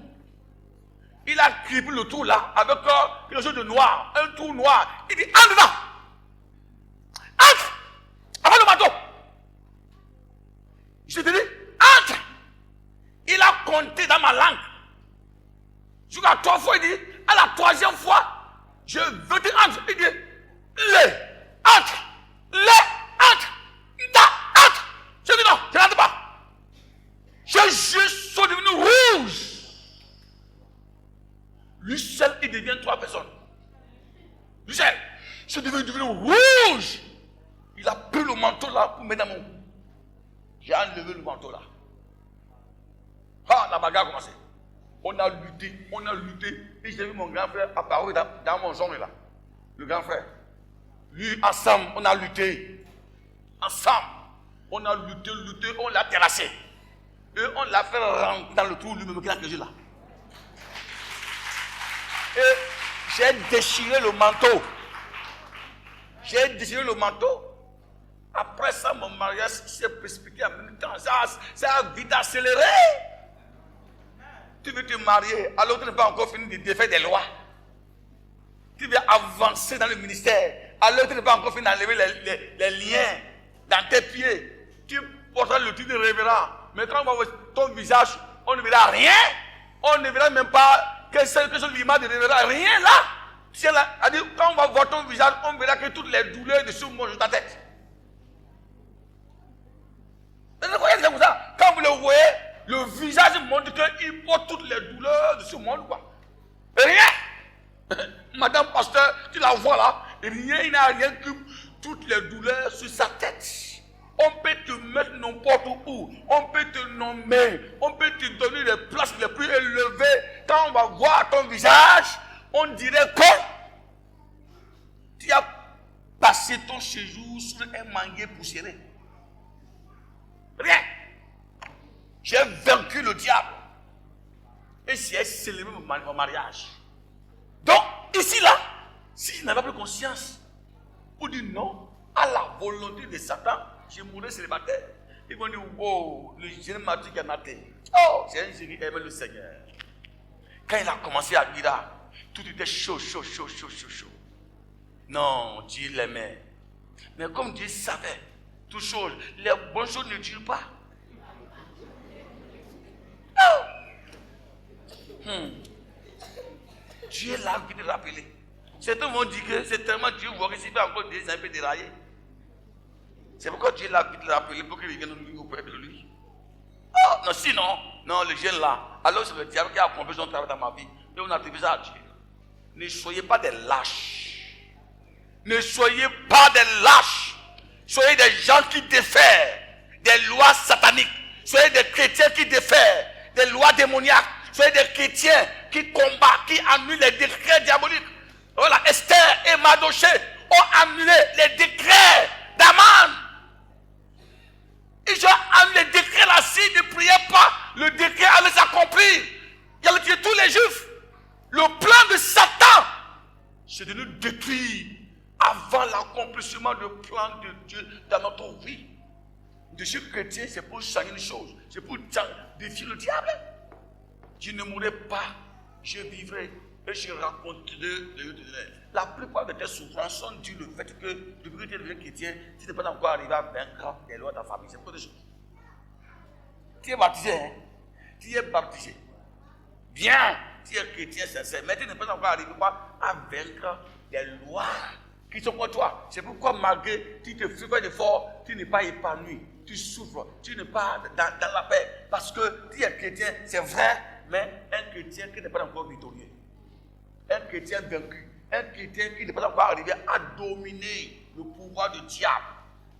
Il a criblé le trou là, avec quelque chose de noir, un trou noir. Il dit, entre dedans. Entre. Avant le manteau. Je te dis, entre. Il a compté dans ma langue. Jusqu'à 3 fois, il dit, à la 3e fois, je veux dire entre. Il dit, entre. Je dis non, je n'entre pas. Ses yeux sont devenus rouges. Lui seul, il devient 3 personnes. Lui seul, c'est devenu rouge. Il a pris le manteau là pour mettre dans mon. J'ai enlevé le manteau là. Ah, la bagarre a commencé. On a lutté. Et j'ai vu mon grand frère apparaître dans mon genre là. Le grand frère. Lui, ensemble, on a lutté. Ensemble. On a lutté, on l'a terrassé. Et on l'a fait rentrer dans le trou lui-même qui a creusé là. Et j'ai déchiré le manteau. Après ça, mon mariage s'est précipité en même temps. Ça a vite accéléré. Tu veux te marier alors que tu n'as pas encore fini de défaire des lois. Tu veux avancer dans le ministère alors que tu n'as pas encore fini d'enlever les liens dans tes pieds. Tu porteras le titre de révérend. Mais quand on va voir ton visage, on ne verra rien. On ne verra même pas que c'est l'image de révérend. Rien là. Quand on va voir ton visage, on verra que toutes les douleurs de ce monde sur ta tête. Quand vous le voyez, le visage montre qu'il porte toutes les douleurs de ce monde. Rien. Madame pasteur, tu la vois là, rien, il n'a rien que toutes les douleurs sur sa tête. On peut te mettre n'importe où, on peut te nommer, on peut te donner les places les plus élevées. Quand on va voir ton visage, on dirait que tu as passé ton séjour sur un manguier poussiéré. Rien. J'ai vaincu le diable. Et j'ai célébré mon mariage. Donc, ici là, si je n'avais plus conscience, pour dire non à la volonté de Satan, je mourrais célibataire. Ils vont dire, wow, le génie m'a dit qu'il y en a des. Oh, j'ai un génie aimé le Seigneur. Quand il a commencé à dire là, tout était chaud. Non, Dieu l'aimait. Mais comme Dieu savait, toutes choses, les bonnes choses ne durent pas. Dieu l'a envie de rappeler. Certains vont dire que c'est tellement Dieu voit que s'il fait encore des un peu dérailler. C'est pourquoi Dieu l'a envie de rappeler pour qu'il vienne auprès de lui. Oh, non, sinon, non, le jeune là, alors c'est le diable qui a accompli son travail dans ma vie. Et on a attribué ça à Dieu. Ne soyez pas des lâches. Ne soyez pas des lâches. Soyez des gens qui défèrent des lois sataniques. Soyez des chrétiens qui défèrent des lois démoniaques. Soyez des chrétiens qui combattent, qui annulent les décrets diaboliques. Voilà, Esther et Mardoché ont annulé les décrets d'Aman. Ils ont annulé les décrets là, s'ils ne priaient pas, le décret allait s'accomplir. Il allait tuer tous les juifs. Le plan de Satan, c'est de nous détruire avant l'accomplissement du plan de Dieu dans notre vie. De ce chrétien, c'est pour changer une chose, c'est pour défier le diable. Je ne mourrai pas, je vivrai et je raconterai le Dieu. La plupart de tes souffrances sont dues au fait que depuis que tu es devenu chrétien, tu n'es pas encore arrivé à vaincre les lois de ta famille. C'est pour des choses. Tu es baptisé, hein? Tu es baptisé. Bien, tu es chrétien sincère, mais tu n'es pas encore arrivé à vaincre les lois qui sont contre toi. C'est pourquoi malgré tu te fais d'efforts, tu n'es pas épanoui. tu souffres, tu n'es pas dans la paix. Parce que tu es chrétien, c'est vrai, mais un chrétien qui n'est pas encore victorieux. Un chrétien vaincu. Un chrétien qui n'est pas encore arrivé à dominer le pouvoir du diable.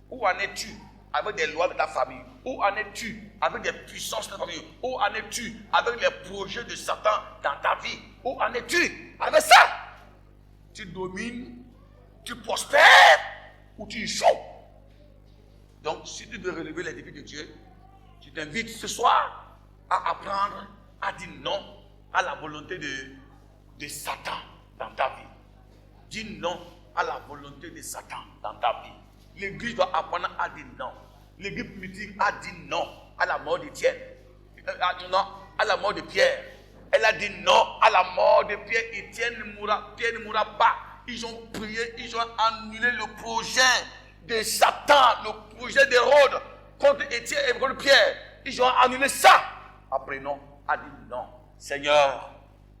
Où en es-tu avec des lois de ta famille? Où en es-tu avec des puissances de ta famille? Où en es-tu avec les projets de Satan dans ta vie? Où en es-tu avec ça? Tu domines, tu prospères ou tu échoues. Donc, si tu veux relever les défis de Dieu, je t'invite ce soir à apprendre à dire non à la volonté de Satan dans ta vie. Dis non à la volonté de Satan dans ta vie. L'église doit apprendre à dire non. L'église primitive a dit non à la mort d'Étienne. Non à la mort de Pierre. Elle a dit non à la mort de Pierre. Pierre ne mourra pas. Ils ont prié, ils ont annulé le projet de Satan, le projet d'Hérode contre Étienne et contre Pierre. Ils ont annulé ça. Après non, a dit non. Seigneur,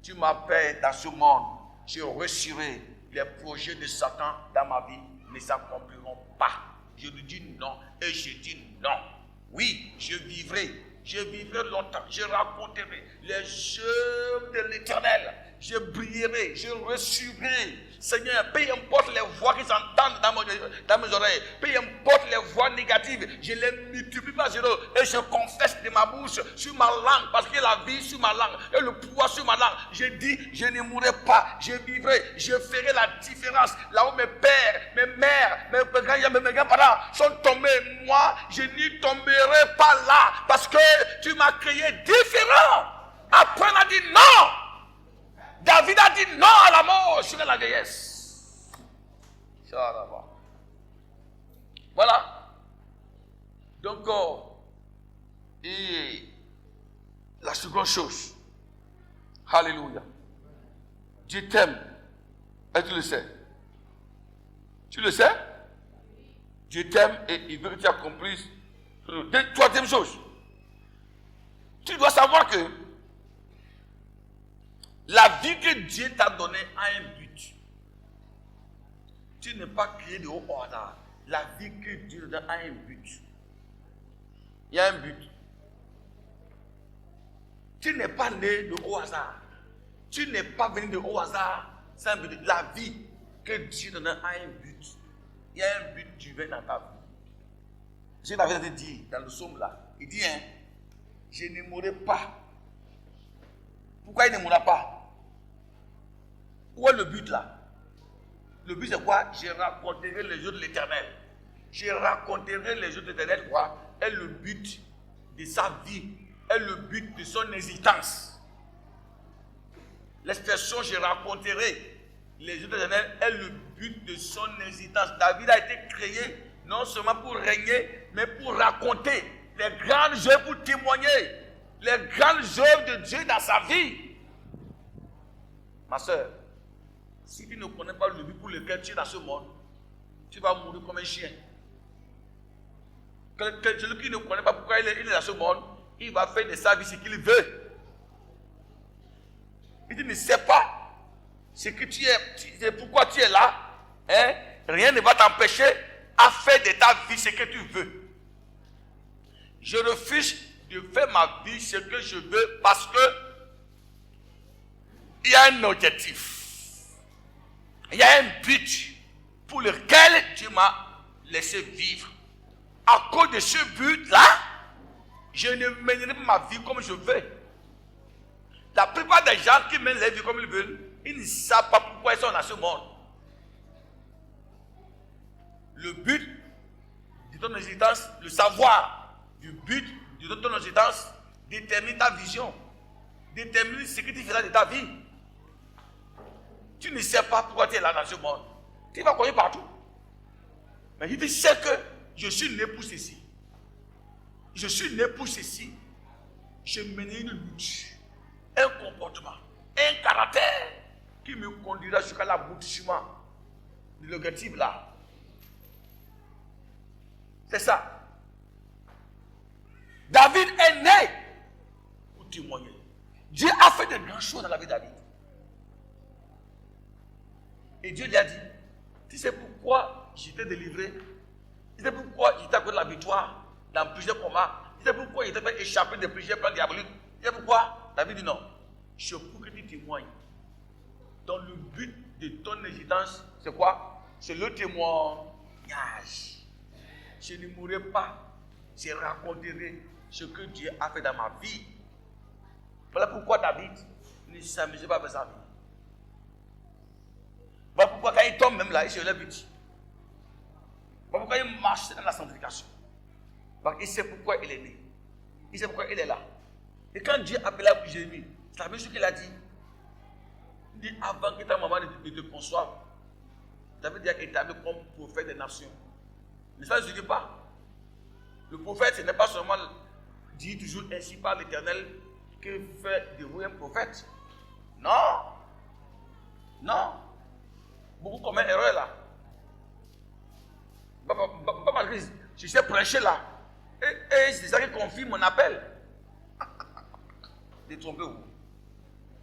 tu m'appelles dans ce monde. Je reçurai les projets de Satan dans ma vie ne s'accompliront pas. Je lui dis non et je dis non. Oui, je vivrai longtemps. Je raconterai les œuvres de l'Éternel. Je brillerai, je reçurai. Seigneur, peu importe les voix qui s'entendent dans mes oreilles, peu importe les voix négatives, je les multiplie par zéro et je confesse de ma bouche sur ma langue, parce que la vie sur ma langue et le pouvoir sur ma langue. Je dis, je ne mourrai pas, je vivrai, je ferai la différence. Là où mes pères, mes mères, mes grands-parents sont tombés, moi, je n'y tomberai pas là, parce que tu m'as créé différent. Apprends à dire non. David a dit non à la mort sur la vieillesse. Voilà. Donc, et la seconde chose. Alléluia. Dieu t'aime. Et tu le sais. Tu le sais? Dieu t'aime et il veut que tu accomplisses. Troisième chose. Tu dois savoir que la vie que Dieu t'a donnée a un but. Tu n'es pas créé de haut au hasard. La vie que Dieu te donne a un but. Il y a un but. Tu n'es pas né de haut hasard. Tu n'es pas venu de haut hasard. C'est un but. La vie que Dieu te donne a un but. Il y a un but divin dans ta vie. C'est la vérité dit dans le psaume là. Il dit, je ne mourrai pas. Pourquoi il ne mourra pas? Où est le but là? Le but c'est quoi? Je raconterai les jours de l'Éternel. Je raconterai les jours de l'Éternel quoi? Est le but de sa vie, est le but de son existence. L'expression je raconterai les jours de l'Éternel est le but de son existence. David a été créé non seulement pour régner, mais pour raconter les grandes œuvres, pour témoigner les grandes œuvres de Dieu dans sa vie. Ma soeur, si tu ne connais pas le but pour lequel tu es dans ce monde, tu vas mourir comme un chien. Celui qui ne connaît pas pourquoi il est dans ce monde, il va faire de sa vie ce qu'il veut. Il ne sait pas ce que tu es, pourquoi tu es là. Hein? Rien ne va t'empêcher à faire de ta vie ce que tu veux. Je refuse de faire ma vie ce que je veux parce que il y a un objectif. Il y a un but pour lequel Dieu m'a laissé vivre. À cause de ce but-là, je ne mènerai pas ma vie comme je veux. La plupart des gens qui mènent leur vie comme ils veulent, ils ne savent pas pourquoi ils sont dans ce monde. Le but de ton existence, le savoir du but de ton existence détermine ta vision, détermine ce que tu feras de ta vie. Tu ne sais pas pourquoi tu es là dans ce monde. Tu vas courir partout. Mais si tu sais que je suis né pour ceci, je suis né pour ceci, je mènerai une lutte, un comportement, un caractère qui me conduira jusqu'à l'aboutissement de l'objectif là. C'est ça. David est né pour témoigner. Dieu a fait de grandes choses dans la vie de David. Et Dieu lui a dit, tu sais pourquoi je t'ai délivré? Tu sais pourquoi je t'ai accordé la victoire? dans plusieurs combats. Il disait pourquoi il était fait échapper de plusieurs plans diaboliques. Il disait pourquoi? David dit non. C'est pour que tu témoignes. Donc le but de ton existence, c'est quoi? C'est le témoignage. Je ne mourrai pas. Je raconterai ce que Dieu a fait dans ma vie. Voilà pourquoi David ne s'amusait pas avec sa vie. Voilà pourquoi quand il tombe même là, il se lève vite. Voilà pourquoi il marche dans la sanctification. Parce qu'il sait pourquoi il est né. Il sait pourquoi il est là. Et quand Dieu appela Jérémie, c'est la même chose qu'il a dit. Il dit avant que ta maman ne te conçoive, David dit qu'il t'a mis comme prophète des nations. Mais ça ne se dit pas. Le prophète, ce n'est pas seulement dit toujours ainsi par l'Éternel que fait de vous un prophète. Non. Non. Beaucoup commettent erreur là. Pas malgré, je sais prêcher là. Et c'est ça qui confirme mon appel. Détrompez-vous.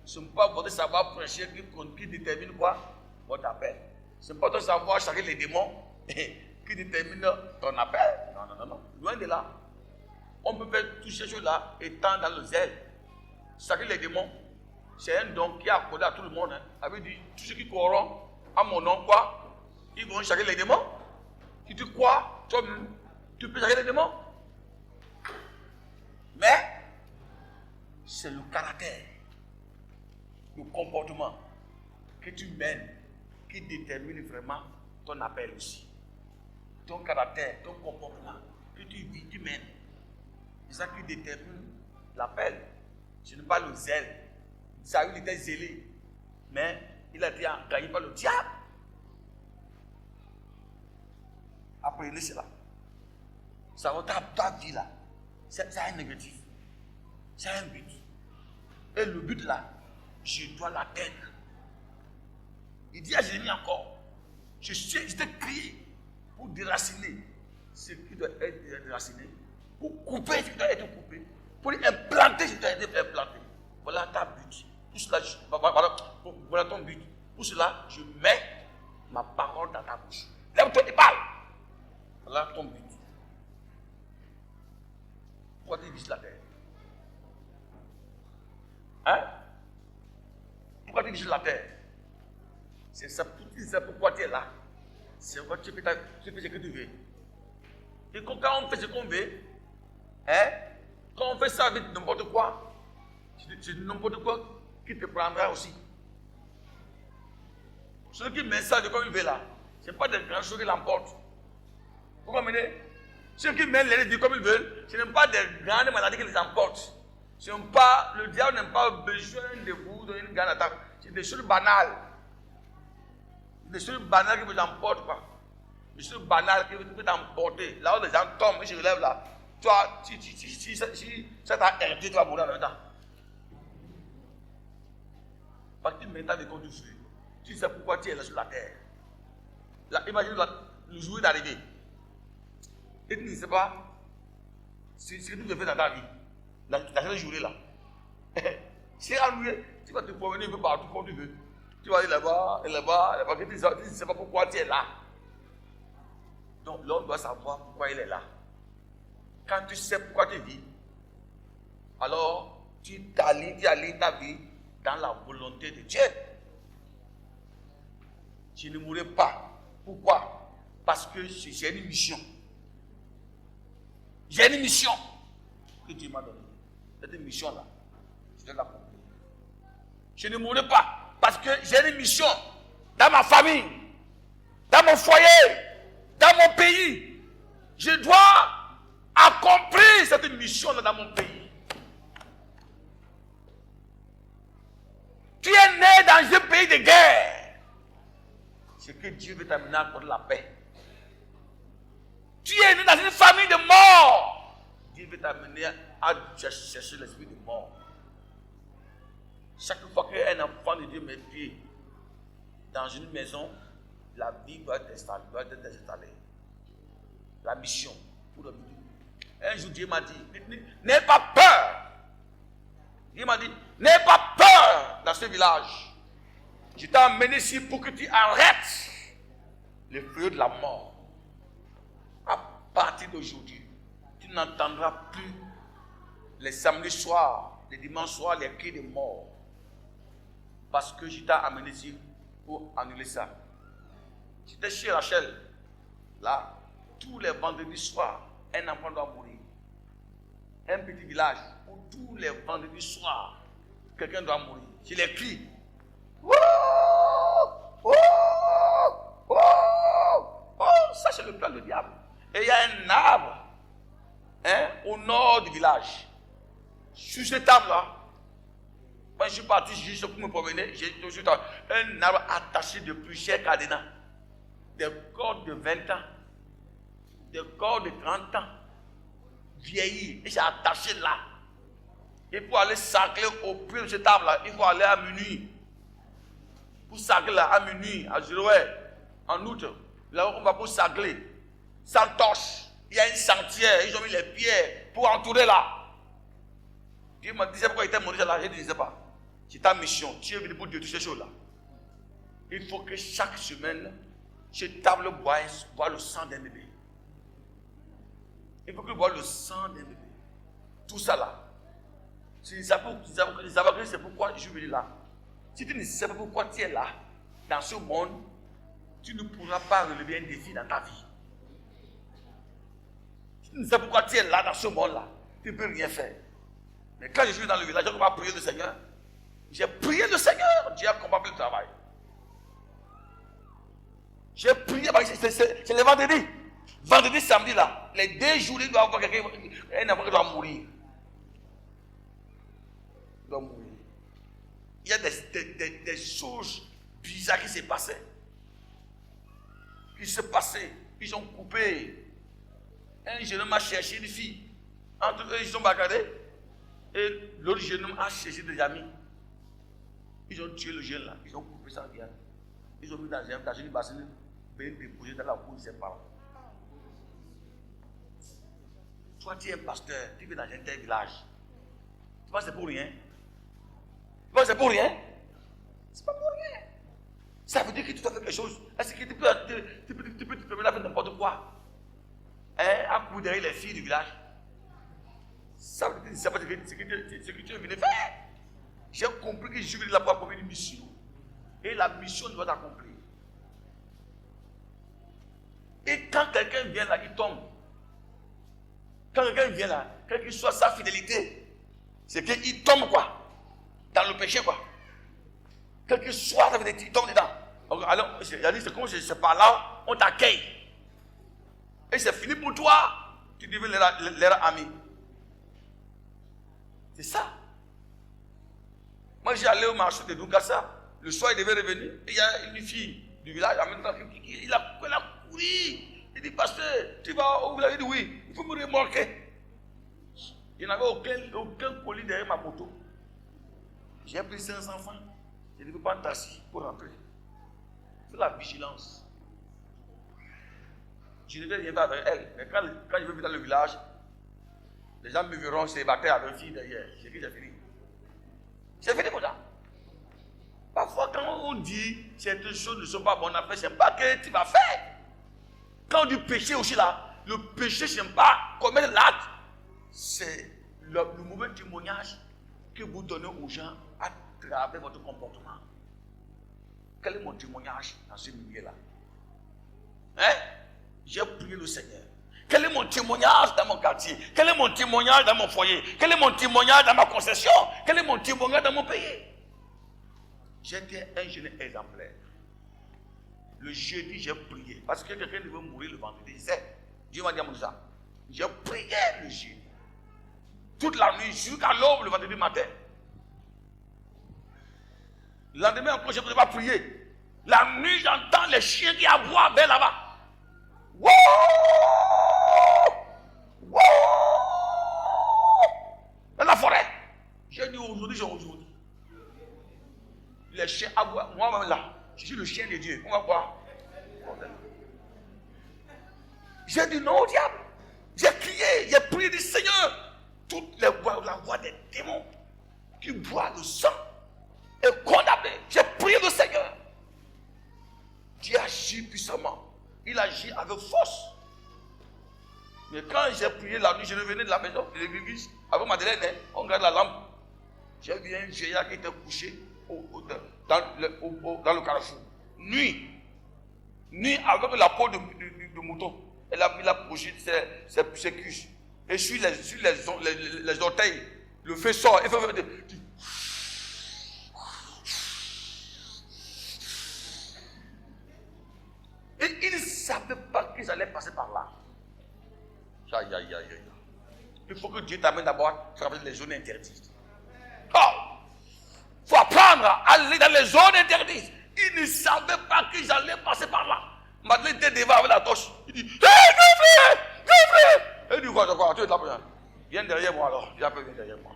Ce n'est pas votre savoir prêcher qui détermine quoi? Votre appel. Ce n'est pas ton savoir chasser les démons qui détermine ton appel. Non. Loin de là. On peut faire toutes ces choses-là étant dans le zèle. Chasser les démons, c'est un don qui est accordé à tout le monde. Avait dit, tous ceux qui croiront à mon nom, quoi? Ils vont chasser les démons. Si tu crois, tu peux chasser les démons. Mais, c'est le caractère, le comportement que tu mènes qui détermine vraiment ton appel aussi. Ton caractère, ton comportement que tu vis, tu mènes. C'est ça qui détermine l'appel. Ce n'est pas le zèle. Saül était zélé, mais il a été engagé par le diable. Apprenez cela. Ça va ta vie là. Ça a un négatif. Ça a un but. Et le but là, je dois l'atteindre. Il dit à Jérémie encore, je t'ai crié pour déraciner ce qui doit être déraciné, pour couper ce qui doit être coupé, pour implanter ce qui doit être implanté. Voilà ta but. Pour cela, voilà ton but. Pour cela, je mets ma parole dans ta bouche. Lève-toi et parle. Voilà ton but. Pourquoi tu vis la terre? Hein? Pourquoi tu vis sur la terre? C'est ça, pourquoi tu es là. C'est pourquoi tu fais ce que tu veux. Et quand on fait ce qu'on veut, hein? Quand on fait ça avec n'importe quoi, c'est n'importe quoi qui te prendra aussi. Celui qui met ça de comme il veut là, ce n'est pas des grandes choses qui l'emportent. Vous comprenez? Ceux qui mènent les vies comme ils veulent, ce n'est pas des grandes maladies qui les emportent. Le diable n'a pas besoin de vous donner une grande attaque. C'est des choses banales. Des choses banales qui vous emportent pas. Des choses banales qui vous t'emporter. Là où les gens tombent, je relève là. Toi, si ça t'a heurté, tu vas mourir en même temps. Parce que maintenant, de compte dessus. Tu sais pourquoi tu es là sur la terre. Là, imagine le jour d'arriver. Et tu ne sais pas ce que tu veux faire dans ta vie. Dans cette journée-là. C'est ennuyé. Tu vas te promener un peu partout comme tu veux. Tu vas aller là-bas, et là-bas, là-bas. Tu ne sais pas pourquoi tu es là. Donc l'homme doit savoir pourquoi il est là. Quand tu sais pourquoi tu vis, alors tu alignes ta vie dans la volonté de Dieu. Je ne mourrai pas. Pourquoi? Parce que j'ai une mission. J'ai une mission que Dieu m'a donnée. Cette mission-là, je dois l'accomplir. Je ne mourrai pas parce que j'ai une mission dans ma famille, dans mon foyer, dans mon pays. Je dois accomplir cette mission-là dans mon pays. Tu es né dans un pays de guerre. C'est que Dieu veut t'amener à accorder la paix. Tu es né dans une famille de mort. Dieu veut t'amener à chercher l'esprit de mort. Chaque fois qu'un enfant de Dieu met pied dans une maison, la vie doit être installée. La mission pour le but. Un jour, Dieu m'a dit, n'aie pas peur. Dieu m'a dit, n'aie pas peur dans ce village. Je t'ai amené ici pour que tu arrêtes le feu de la mort. À partir d'aujourd'hui, tu n'entendras plus les samedis soirs, les dimanches soirs, les cris de mort. Parce que je t'ai amené ici pour annuler ça. J'étais chez Rachel. Là, tous les vendredis soirs, un enfant doit mourir. Un petit village où tous les vendredis soirs, quelqu'un doit mourir. Je les crie. Oh, oh, oh, oh, ça c'est le plan du diable. Et il y a un arbre au nord du village. Sur cet arbre-là, quand je suis parti juste pour me promener, j'ai toujours un arbre attaché de plusieurs cadenas. Des cordes de 20 ans, des cordes de 30 ans, vieillis, et j'ai attaché là. Et pour aller sacrer au pied de cet arbre-là, il faut aller à minuit. Pour sacrer là, à minuit, à Girouet, en août, là on va pour sacrer, sans torche. Il y a une sentière, ils ont mis les pierres pour entourer là. Dieu m'a dit pourquoi il était monté là, je ne disais pas. C'est ta mission, tu es venu pour détruire ces choses-là. Il faut que chaque semaine, cette table boit le sang d'un bébé. Il faut que boive le sang d'un bébé. Tout ça là. Si tu ne savais pas c'est pourquoi je suis venu là. Si tu ne sais pas pourquoi tu es là, dans ce monde, tu ne pourras pas relever un défi dans ta vie. Si tu ne sais pas pourquoi tu es là dans ce monde-là, tu ne peux rien faire. Mais quand je suis dans le village, je vais prier le Seigneur. J'ai prié le Seigneur, Dieu a combattu le travail. J'ai prié, c'est le vendredi. Vendredi, samedi là. Les 2 jours, il doit y avoir quelqu'un, un enfant qui doit mourir. Il doit mourir. Il y a des choses bizarres qui se passaient. Ils ont coupé. Un jeune homme a cherché une fille. Entre eux, ils ont bagarré. Et l'autre jeune homme a cherché des amis. Ils ont tué le jeune là. Ils ont coupé sa viande. Ils ont mis dans une bassine. Ben déposé dans la cour de ses parents. Toi, tu es un pasteur. Tu vis dans un tel village. Tu penses que c'est pour rien? Tu penses que c'est pour rien? C'est pas pour rien. Ça veut dire que tu dois faire quelque chose. Est-ce que tu peux te permettre de faire n'importe quoi? À coups derrière les filles du village. Ça veut dire que c'est pas ce que tu es venu faire. J'ai compris que je suis venu là pour accomplir une mission. Et la mission doit s'accomplir. Et quand quelqu'un vient là, il tombe. Quand quelqu'un vient là, quelle que soit sa fidélité, c'est qu'il tombe quoi? Dans le péché quoi. Quel que soit sa fidélité, il tombe dedans. Alors, c'est comme si c'est par là, on t'accueille. Et c'est fini pour toi, tu deviens leur ami. C'est ça. Moi, j'ai allé au marché de Dougassa. Le soir, il devait revenir. Et il y a une fille du village, en même temps, il a couru. Il dit, pasteur, tu vas où? Vous avez dit oui. Il faut me remorquer. Il n'y avait aucun colis derrière ma moto. J'ai pris 500 francs. Je ne veux pas un taxi pour rentrer. C'est la vigilance. Je devais rien faire avec elle. Mais quand je vais venir dans le village, les gens me verront célibataire avec une fille derrière. C'est que j'ai fini. C'est fini pour ça. Parfois, quand on dit certaines choses ne sont pas bonnes à faire, ce n'est pas que tu vas faire. Quand on dit péché aussi là, le péché, ce n'est pas commettre l'acte. C'est le mauvais témoignage que vous donnez aux gens à travers votre comportement. Quel est mon témoignage dans ce milieu-là? J'ai prié le Seigneur. Quel est mon témoignage dans mon quartier? Quel est mon témoignage dans mon foyer? Quel est mon témoignage dans ma concession? Quel est mon témoignage dans mon pays? J'étais un jeune exemplaire. Le jeudi, j'ai prié. Parce que quelqu'un devait mourir le vendredi. Dieu m'a dit à mon ça. J'ai prié le jeudi. Toute la nuit, jusqu'à l'aube le vendredi matin. Le lendemain encore, je ne pouvais pas prier. La nuit, j'entends les chiens qui aboient vers là-bas. Wouh! Wouh! Dans la forêt. J'ai dit aujourd'hui. Les chiens aboient. Moi-même là, je suis le chien de Dieu. On va voir. J'ai dit non au diable. J'ai crié, j'ai prié du Seigneur. Toutes les voix, la voix des démons qui boivent le sang est condamnée. J'ai prié le Seigneur. Dieu agit puissamment. Il agit avec force. Mais quand j'ai prié la nuit, je revenais de la maison, de l'église, avec Madeleine, on regarde la lampe. J'ai vu un vieillard qui était couché dans le carrefour. Nuit, avec la peau de mouton. Elle a mis la pochette, ses cuisses. Et sur les orteils, le feu sort. Et ils ne savaient pas qu'ils allaient passer par là. Aïe, aïe, aïe, aïe. Il faut que Dieu t'amène d'abord à traverser les zones interdites. Il faut apprendre à aller dans les zones interdites. Ils ne savaient pas qu'ils allaient passer par là. Madeleine était devant avec la torche. Il dit, hé, Gabriel! Il dit, quoi, tu es là. Viens derrière moi alors. Viens derrière moi.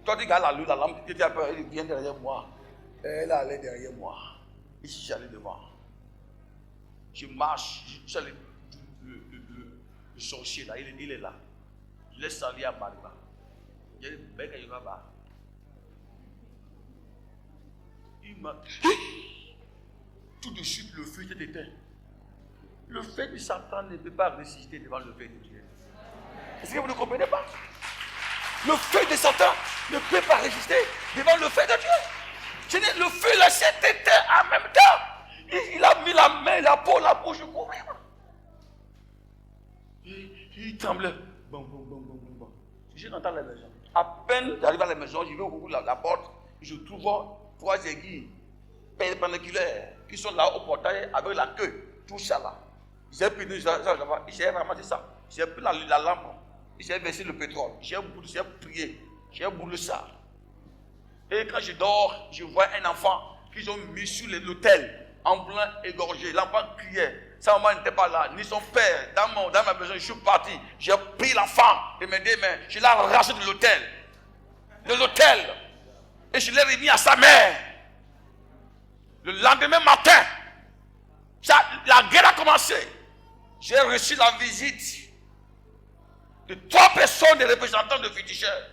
Toi, tu regardes la lampe, tu as peur. Il dit, viens derrière moi. Elle allait derrière moi. Ici, j'allais devant. Je marche. Le sorcier là, il est là. Je laisse salir à Mariba. Il y a des mecs qui sont là-bas. Il m'a. Tout de suite, le feu était éteint. Le feu de Satan ne peut pas résister devant le feu de Dieu. Est-ce que vous ne comprenez pas? Le feu de Satan ne peut pas résister devant le feu de Dieu. Le feu là s'est éteint en même temps. Il a mis la main, la peau, la bouche, je courais. Il tremblait. Bon. Je rentre à la maison. À peine j'arrive à la maison, je vais ouvrir la porte. Je trouve 3 aiguilles perpendiculaires qui sont là au portail avec la queue. Tout ça là. J'ai pris j'ai ramassé ça. J'ai pris la lampe. J'ai versé le pétrole. J'ai prié. J'ai boulé ça. Et quand je dors, je vois un enfant qu'ils ont mis sur l'autel en plein égorgé. L'enfant criait. Sa maman n'était pas là, ni son père. Dans ma maison, je suis parti. J'ai pris l'enfant de mes 2 mains. Je l'ai arraché de l'autel. Et je l'ai remis à sa mère. Le lendemain matin, la guerre a commencé. J'ai reçu la visite de 3 personnes, des représentants de féticheurs.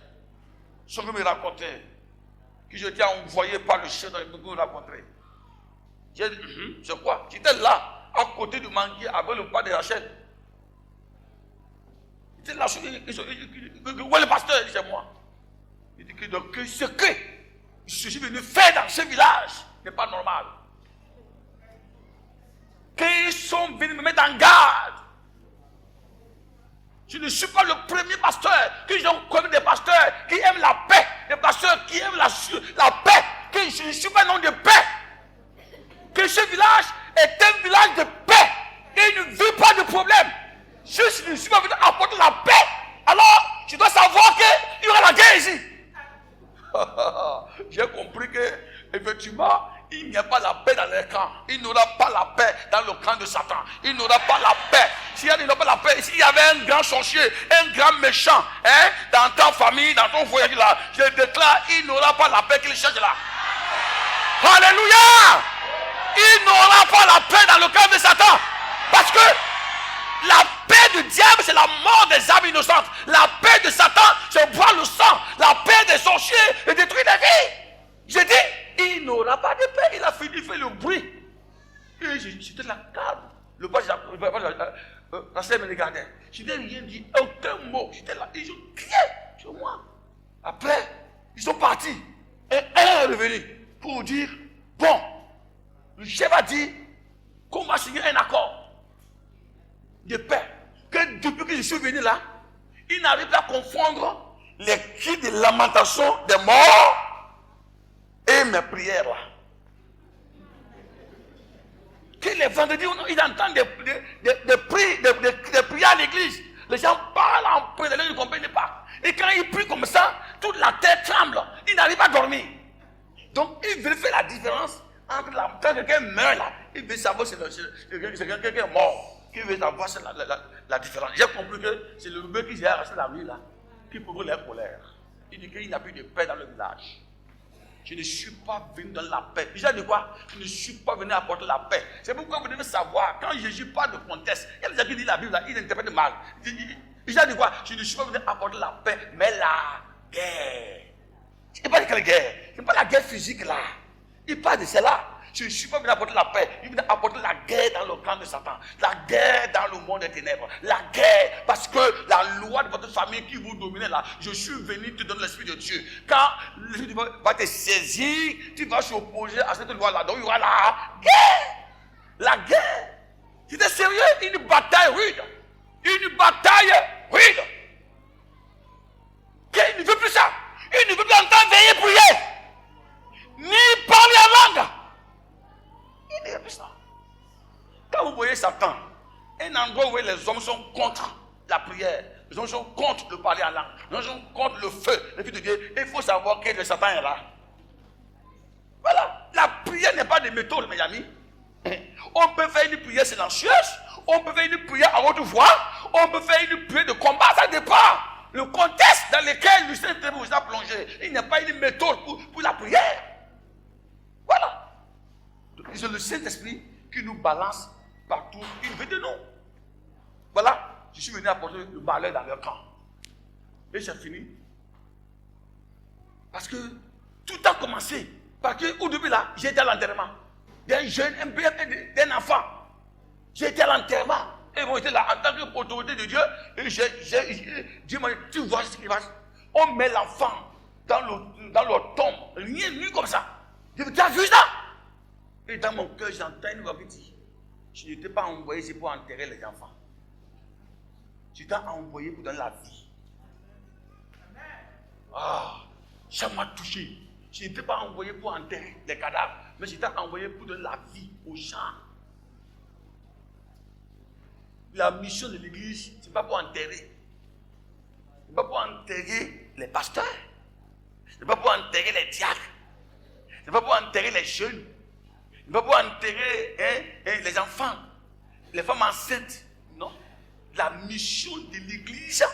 Ce qui me racontaient que j'étais envoyé par le chef de me raconter. J'ai dit, c'est quoi? J'étais là, à côté du manguier, avec le pas de Rachel. J'étais là, où est le pasteur? Il dit, c'est moi. Il dit, donc, ce que je suis venu faire dans ce village n'est pas normal. Qu'ils sont venus me mettre en garde. Je ne suis pas le premier pasteur. Qu'ils ont connu des pasteurs qui aiment la paix. Des pasteurs qui aiment la paix. Que je ne suis pas un homme de paix. Que ce village est un village de paix. Et il ne veut pas de problème. Je ne suis pas venu apporter la paix. Alors, je dois savoir qu'il y aura la guerre ici. J'ai compris que, effectivement, il n'y a pas la paix dans les camps. Il n'aura pas la paix dans le camp de Satan. Il n'aura pas la paix. S'il n'y a pas la paix, s'il y avait un grand sorcier, un grand méchant, dans ta famille, dans ton voyage là, je déclare, il n'aura pas la paix qu'il cherche là. Alléluia! Il n'aura pas la paix dans le camp de Satan. Parce que la paix du diable, c'est la mort des âmes innocentes. La paix de Satan, c'est boire le sang. La paix des sorciers, c'est détruire des vies. J'ai dit, il n'aura pas de paix. Il a fini de faire le bruit. Et j'étais là, calme. Le pasteur, la sœur me regardait. Je n'ai rien dit, aucun mot. J'étais là, ils ont crié sur moi. Après, ils sont partis. Et un est revenu pour dire, bon, le chef a dit qu'on va signer un accord de paix. Que depuis que je suis venu là, il n'arrive pas à confondre les cris de lamentation des morts et mes prières là. Que les vendredis, ils entendent des prières à l'église. Les gens parlent en prière, ils ne comprennent pas. Et quand ils prient comme ça, toute la terre tremble. Ils n'arrivent pas à dormir. Donc, ils veulent faire la différence entre quand quelqu'un meurt là, il veut savoir si quelqu'un est mort. Il veut savoir la différence. J'ai compris que c'est le bébé qui s'est arraché la nuit là, qui provoque la colère. Il dit qu'il n'y a plus de paix dans le village. Je ne suis pas venu dans la paix. Déjà dit quoi? Je ne suis pas venu apporter la paix. C'est pourquoi vous devez savoir, quand Jésus parle de contexte, il y a des gens qui disent la Bible là, ils interprètent mal. Déjà dit quoi? Je ne suis pas venu apporter la paix, mais la guerre. Il ne parle pas de quelle guerre? Il ne parle pas de la guerre physique là. Il parle de cela. Je ne suis pas venu apporter la paix. Je suis venu apporter la guerre dans le camp de Satan. La guerre dans le monde des ténèbres. La guerre, parce que la loi de votre famille qui vous domine là, je suis venu te donner l'Esprit de Dieu. Quand l'Esprit de Dieu va te saisir, tu vas s'opposer à cette loi-là. Donc il y aura la guerre. La guerre. C'était sérieux, une bataille rude. Une bataille rude. Il ne veut plus ça. Il ne veut plus entendre veiller prier. Ni parler en langue. Il ne veut plus ça. Quand vous voyez Satan, un endroit où les hommes sont contre la prière, les hommes sont contre le parler en langue, les hommes sont contre le feu, le feu de Dieu, il faut savoir que Satan est là. Voilà. La prière n'est pas de méthode, mes amis. On peut faire une prière silencieuse, on peut faire une prière à haute voix, on peut faire une prière de combat, ça dépend. Le contexte dans lequel le Saint-Esprit vous a plongé, il n'est pas une méthode pour la prière. Voilà. C'est le Saint-Esprit qui nous balance partout. Il veut de nous. Voilà. Je suis venu apporter le malheur dans leur camp. Et c'est fini. Parce que tout a commencé. Parce qu'au début là, j'étais à l'enterrement d'un jeune, d'un enfant. J'étais à l'enterrement. Et moi, j'étais là en tant qu'autorité de Dieu. Et Dieu m'a dit, tu vois ce qui va. On met l'enfant dans le tombe. Rien nu comme ça. Je dis, tu as vu ça? Et dans mon cœur, j'entends une voix qui dit, je n'étais pas envoyé ici pour enterrer les enfants. Tu t'es envoyé pour donner la vie. Ah, ça m'a touché. Je n'étais pas envoyé pour enterrer les cadavres, mais j'étais envoyé pour donner la vie aux gens. La mission de l'église, ce n'est pas pour enterrer. Ce n'est pas pour enterrer les pasteurs. Ce n'est pas pour enterrer les diacres. Ce n'est pas pour enterrer les jeunes. Ce n'est pas pour enterrer les enfants, les femmes enceintes. Non. La mission de l'église,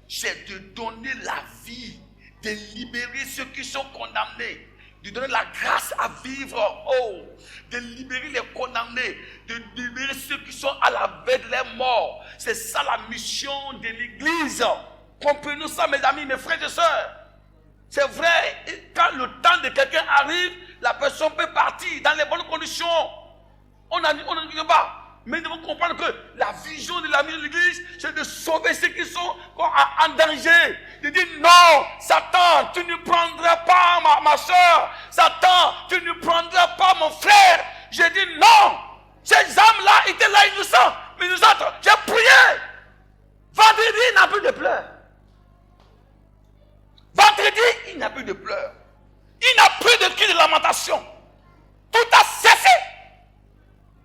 c'est de donner la vie, de libérer ceux qui sont condamnés, de donner la grâce à vivre, de libérer les condamnés, de libérer ceux qui sont à la veille de leur mort. C'est ça la mission de l'église. Comprenez ça, mes amis, mes frères et sœurs. C'est vrai, quand le temps de quelqu'un arrive, la personne peut partir dans les bonnes conditions. On ne dit pas. Mais nous devons comprendre que la vision de la mission de l'église, c'est de sauver ceux qui sont en danger. De dire non, Satan, tu ne prendras pas ma soeur. Satan, tu ne prendras pas mon frère. J'ai dit non. Ces âmes-là étaient là innocents. Mais nous autres, j'ai prié. Vendredi, il n'y a plus de pleurs. Vendredi, il n'y a plus de pleurs. Il n'y a plus de cris de lamentation. Tout a cessé.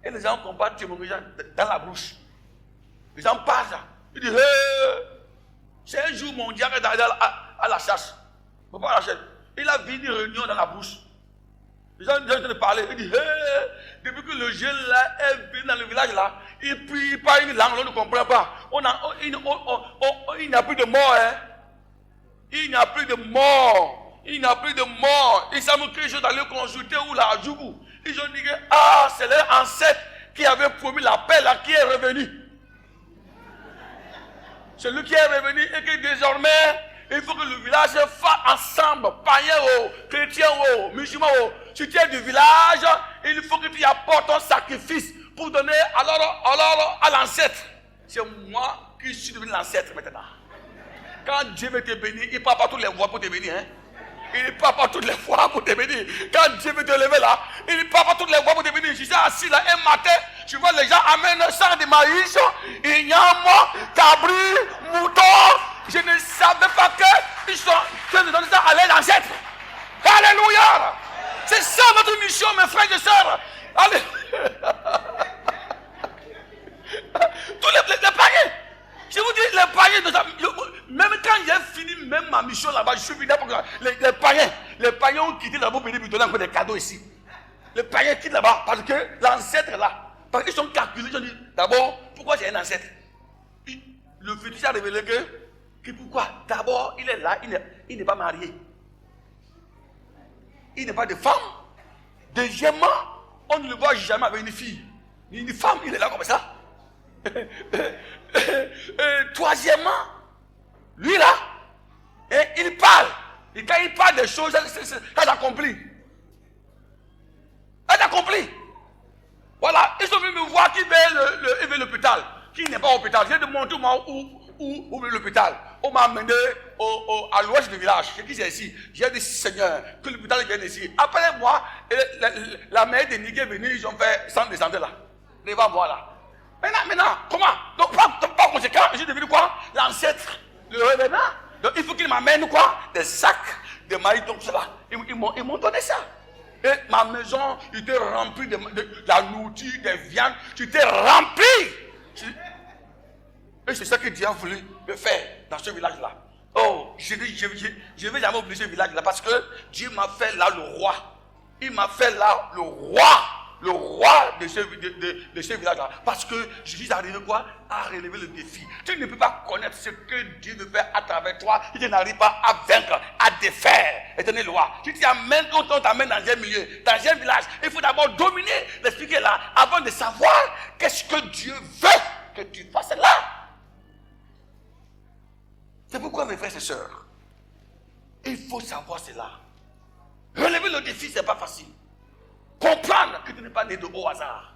Et les gens combattent témoigner dans la bouche. Les gens passent. Ils disent, c'est un jour mondial à la chasse. Il ne faut pas à la chasse. Il a vu une réunion dans la bouche. Les gens sont en train de parler. Il dit, depuis que le jeune là est venu dans le village là, il prie pas une langue, on ne comprend pas. Il n'y a plus de mort. Hein? Il n'y a plus de mort. Il n'y a plus de mort. Ils savent que je suis allé consulter où là, à Djougou. Ils ont dit que c'est leur ancêtre qui avait promis la paix là qui est revenu. C'est lui qui est revenu et que désormais, il faut que le village fasse ensemble, païens, chrétiens, musulmans. Si tu es du village, il faut que tu apportes un sacrifice pour donner alors à l'ancêtre. C'est moi qui suis devenu l'ancêtre maintenant. Quand Dieu veut te bénir, il ne parle pas toutes les voix pour te bénir. Hein? Il ne parle pas toutes les voix pour te bénir. Quand Dieu veut te lever là, il ne parle pas toutes les voix pour te bénir. Je suis assis là un matin, je vois les gens amènent un sang de maïs, igname, cabri, mouton. Je ne savais pas qu'ils sont en train de donner ça à leurs ancêtres. Alléluia! C'est ça notre mission, mes frères et sœurs. Alléluia! Tous les païens. Je vous dis, les païens, même quand j'ai fini même ma mission là-bas, je suis venu pour les païens ont quitté là-bas pour venir me donner encore des cadeaux ici. Les païens quittent là-bas parce que l'ancêtre est là. Parce qu'ils sont calculés, ils ont dit, d'abord, pourquoi j'ai un ancêtre? Le fétiche a révélé que pourquoi? D'abord, il est là, il n'est pas marié. Il n'est pas de femme. Deuxièmement, on ne le voit jamais avec une fille. Une femme, il est là comme ça. Troisièmement, lui là, il parle. Et quand il parle des choses, ça s'accomplit. Ça s'accomplit. l'hôpital. Qui n'est pas à l'hôpital? J'ai demandé où est l'hôpital. On m'a amené à l'ouest du village. C'est qui c'est ici? J'ai dit, Seigneur, que l'hôpital vienne ici. Après moi, la mère de Nigue est venue, ils ont fait centre de santé là. Devant moi là. Maintenant, comment? Donc, pas conséquent, j'ai devenu quoi? L'ancêtre, le revenant. Donc, il faut qu'il m'amène quoi? Des sacs de maïs, donc cela. Ils m'ont donné ça. Et ma maison était remplie de la nourriture, des viandes. J'étais rempli. Et c'est ça que Dieu a voulu me faire dans ce village-là. Oh, je ne vais jamais oublier ce village-là parce que Dieu m'a fait là le roi. Il m'a fait là le roi de ce village-là. Parce que je suis arrivé quoi? À relever le défi. Tu ne peux pas connaître ce que Dieu veut faire à travers toi si tu n'arrives pas à vaincre, à défaire. Éternel roi. Si tu t'amènes, on t'amène dans un milieu, dans un village, il faut d'abord dominer, l'expliquer là, avant de savoir qu'est-ce que Dieu veut que tu fasses là. C'est pourquoi, mes frères et sœurs, il faut savoir cela. Relever le défi, ce n'est pas facile. Comprendre que tu n'es pas né de au hasard.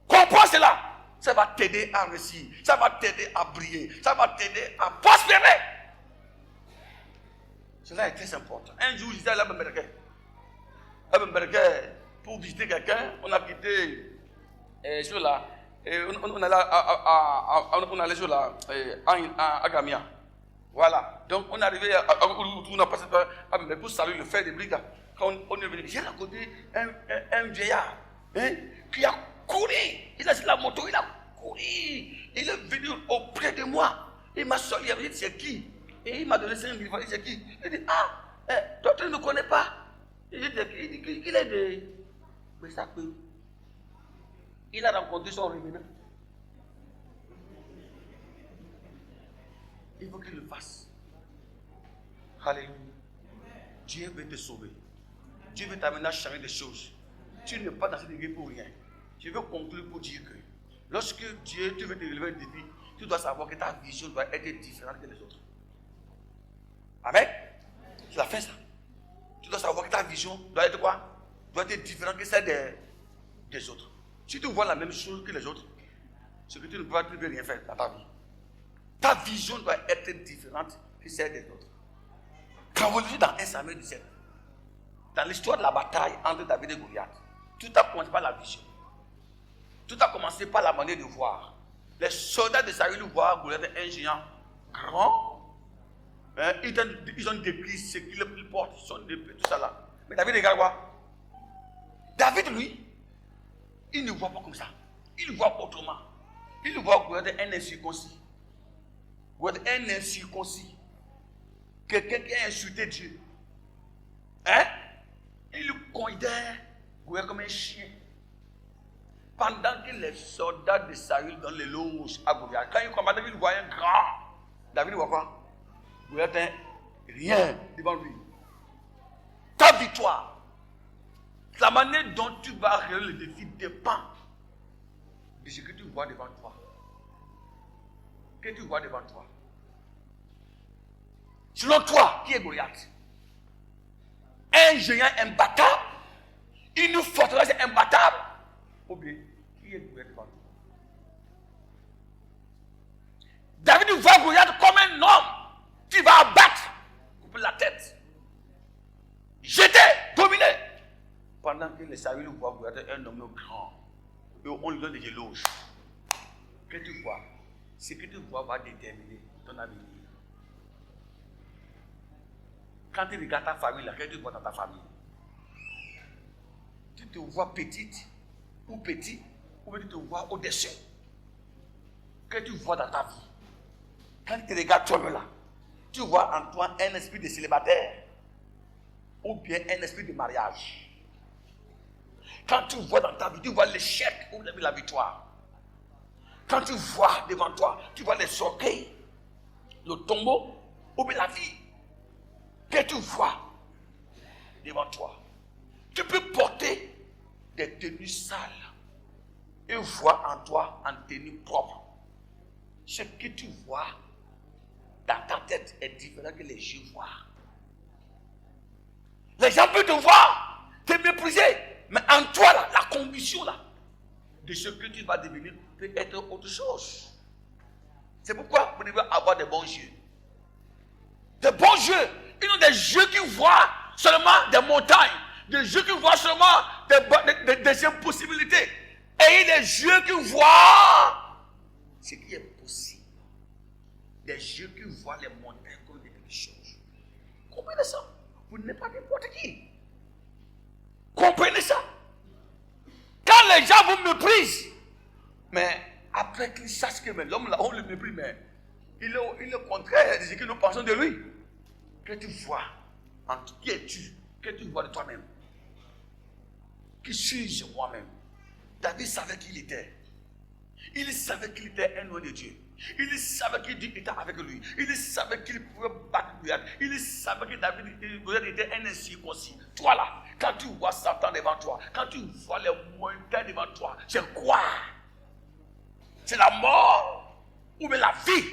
Comprends cela. Ça va t'aider à réussir. Ça va t'aider à briller. Ça va t'aider à prospérer. Cela est très important. Un jour, j'étais à l'Abembergue. Pour visiter quelqu'un, on a quitté sur la. On allait sur la. À Gamia. Voilà. Donc, on est arrivé on a passé par pour saluer le frère de Briga. Quand on est venu, j'ai rencontré un vieillard qui a couru. Il a sur la moto, il a couru. Il est venu auprès de moi. Il m'a salué, il a dit c'est qui? Et il m'a donné 5 000 francs. Il dit c'est qui? Il dit toi tu ne me connais pas. Il dit il est de. Mais ça peut. Il a rencontré son revenant. Il faut qu'il le fasse. Alléluia. Dieu veut te sauver. Dieu veut t'amener à changer des choses. Tu n'es pas dans cette église pour rien. Je veux conclure pour dire que lorsque Dieu, tu veux te relever un défi, tu dois savoir que ta vision doit être différente que les autres. Amen. C'est la fin ça. Tu dois savoir que ta vision doit être quoi? Doit être différente que celle des autres. Si tu vois la même chose que les autres, c'est que tu ne peux rien faire dans ta vie. Ta vision doit être différente que celle des autres. Quand vous lisez dans 1 Samuel 17, dans l'histoire de la bataille entre David et Goliath, tout a commencé par la vision. Tout a commencé par la manière de voir. Les soldats de Saül voient Goliath un géant grand. Ils ont décrit ce qu'il porte, son épée, tout ça là. Mais David regarde quoi? David, lui, il ne voit pas comme ça. Il voit autrement. Il voit Goliath un incirconcis. Goliath un incirconcis. Quelqu'un qui a insulté Dieu. Il considère Goliath comme un chien. Pendant que les soldats de Saül donnent les louanges à Goliath, quand il combat, David voit un grand. David voit quoi? Goliath n'a rien devant lui. Ta victoire, la manière dont tu vas relever le défi dépend de ce que tu vois devant toi. Que tu vois devant toi. Selon toi, qui est Goliath? Un géant imbattable? Une forteresse imbattable? Ou bien, qui est Goliath devant toi? David voit Goliath comme un homme qui va abattre, couper la tête, jeter, dominer. Pendant que les Saül voient Goliath un homme grand, et on lui donne des éloges. Que tu vois? Ce que tu vois va déterminer ton avenir. Quand tu regardes ta famille, qu'est-ce que tu vois dans ta famille? Tu te vois petite ou petit, ou bien tu te vois au-dessus. Qu'est-ce que tu vois dans ta vie? Quand tu te regardes toi-même là, tu vois en toi un esprit de célibataire ou bien un esprit de mariage. Quand tu vois dans ta vie, tu vois l'échec ou la victoire. Quand tu vois devant toi, tu vois les orgueils, le tombeau ou bien la vie. Que tu vois devant toi. Tu peux porter des tenues sales et voir en toi en tenue propre. Ce que tu vois dans ta tête est différent que les yeux voient. Les gens peuvent te voir, te mépriser, mais en toi, là, la conviction là, de ce que tu vas devenir peut être autre chose. C'est pourquoi vous devez avoir des bons yeux. Des bons yeux. Ils ont des yeux qui voient seulement des montagnes. Des yeux qui voient seulement des impossibilités. Ayez des yeux qui voient ce qui est possible. Des yeux qui voient les montagnes comme des petites choses. Comprenez ça? Vous n'êtes pas n'importe qui. Comprenez ça? Quand les gens vous méprisent, mais après qu'ils sachent que l'homme là, on le méprise, mais il est le contraire de ce que nous pensons de lui. Que tu vois, qui es-tu? Que tu vois de toi-même? Qui suis-je moi-même? David savait qui il était. Il savait qu'il était un homme de Dieu. Il savait que Dieu était avec lui. Il savait qu'il pouvait battre Goliath. Il savait que David était un incirconcis. Toi là, quand tu vois Satan devant toi, quand tu vois les montagnes devant toi, c'est quoi? C'est la mort ou bien la vie?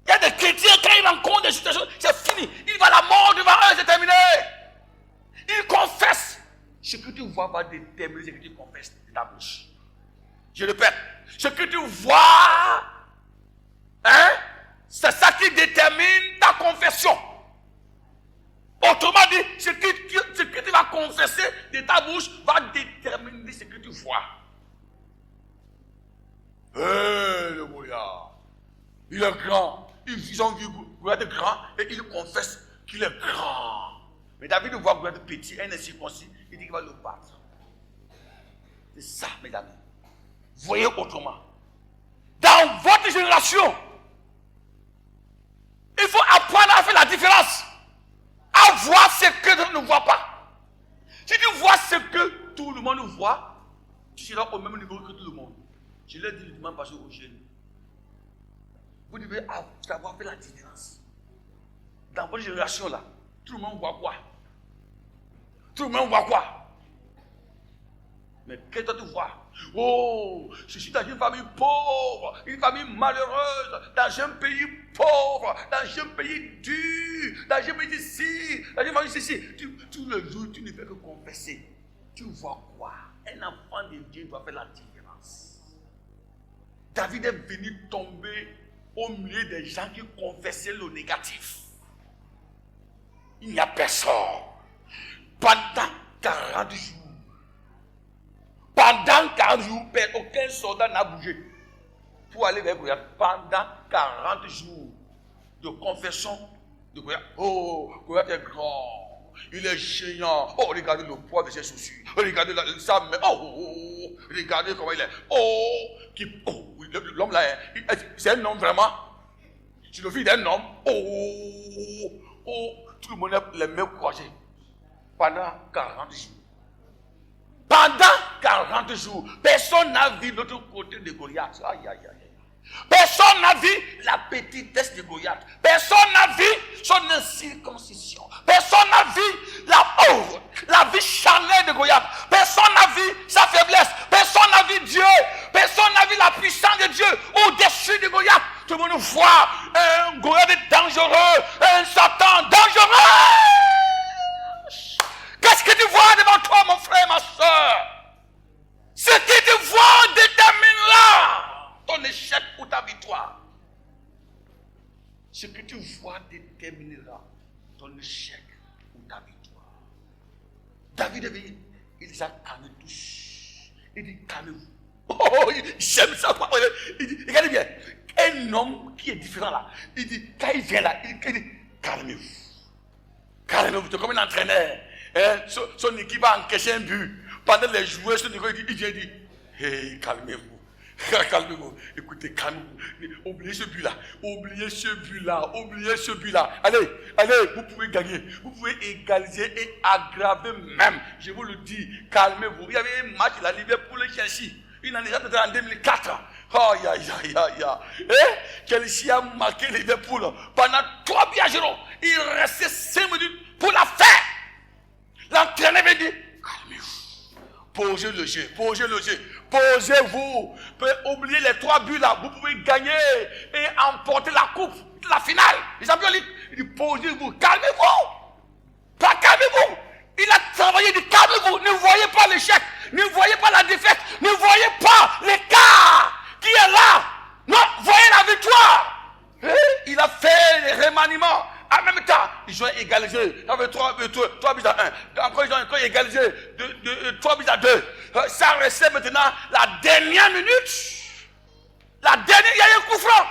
Il y a des chrétiens, quand ils rencontrent des situations, c'est fini. Il va la mort devant eux, c'est terminé. Ils confessent. Ce que tu vois va déterminer ce que tu confesses de ta bouche. Je répète, ce que tu vois, c'est ça qui détermine ta confession. Autrement dit, ce que tu vas confesser de ta bouche va déterminer ce que tu vois. Le Goliath, il est grand. Ils ont vu Goliath grand et ils confessent qu'il est grand. Mais David voit Goliath petit, un incirconcis, il dit qu'il va le battre. C'est ça, mes amis. Voyez autrement. Dans votre génération, il faut apprendre à faire la différence. À voir ce que tu ne vois pas. Si tu vois ce que tout le monde voit, tu seras au même niveau que tout le monde. Je l'ai dit le dimanche passé aux jeunes. Vous devez savoir faire la différence. Dans votre génération là, tout le monde voit quoi? Tout le monde voit quoi? Mais qu'est-ce que tu vois? Oh, je suis dans une famille pauvre, une famille malheureuse, dans un pays pauvre, dans un pays dur, dans un pays ici, dans un pays ici. Tous les jours, tu ne fais que confesser. Tu vois quoi? Un enfant de Dieu doit faire la différence. David est venu tomber au milieu des gens qui confessaient le négatif. Il n'y a personne. Pendant 40 jours. Pendant 40 jours, aucun soldat n'a bougé pour aller vers Goliath. Pendant 40 jours de confession de Goliath. Oh, Goliath est grand. Il est géant. Oh, regardez le poids de ses chaussures. Regardez sa main. Oh, regardez comment il est. Oh, l'homme là, c'est un homme vraiment. C'est le fils d'un homme. Oh, tout le monde a les mains croisées. Pendant 40 jours. Pendant 40 jours, personne n'a vu l'autre côté de Goliath. Aïe, aïe, aïe. Personne n'a vu la petitesse de Goliath. Personne n'a vu son incirconcision. Personne n'a vu la vie charnelle de Goliath. Personne n'a vu sa faiblesse. Personne n'a vu Dieu. Personne n'a vu la puissance de Dieu au-dessus de Goliath. Tout le monde voit un Goliath dangereux, un Satan dangereux. Qu'est-ce que tu vois devant toi, mon frère, ma soeur? Ce que tu vois déterminera ton échec ou ta victoire. Ce que tu vois déterminera ton échec ou ta victoire. David il les a calmés tous. Il dit, calmez-vous. Oh, j'aime ça. Il dit, regardez bien. Un homme qui est différent là. Il dit, quand il vient là, il dit, calmez-vous. Calmez-vous. C'est comme un entraîneur. Son équipe a encaissé un but. Pendant les joueurs, il vient dire, hey, calmez-vous. Calmez-vous. Écoutez, calmez-vous. Oubliez ce but-là. Oubliez ce but-là. Oubliez ce but-là. Allez, vous pouvez gagner. Vous pouvez égaliser et aggraver même. Je vous le dis, calmez-vous. Il y avait un match de la Liverpool et Chelsea. Il en est déjà en 2004. Aïe, aïe, aïe, aïe, aïe. Chelsea a marqué Liverpool pendant 3 buts à 0. Il restait 5 minutes pour la faire. L'entraîneur veut dire, calmez-vous. Posez le jeu, posez-vous. Oubliez les 3 buts là. Vous pouvez gagner et emporter la coupe, la finale. Les champions disent, il dit, posez-vous, calmez-vous. Pas calmez-vous. Il a travaillé, il dit, calmez-vous. Ne voyez pas l'échec. Ne voyez pas la défaite. Ne voyez pas l'écart qui est là. Non, voyez la victoire. Et il a fait les remaniements. En même temps, ils ont égalisé. Ça fait 3 buts à 1. Encore, ils ont encore égalisé 3 buts à 2. Ça restait maintenant la dernière minute. La dernière, il y a un coup franc.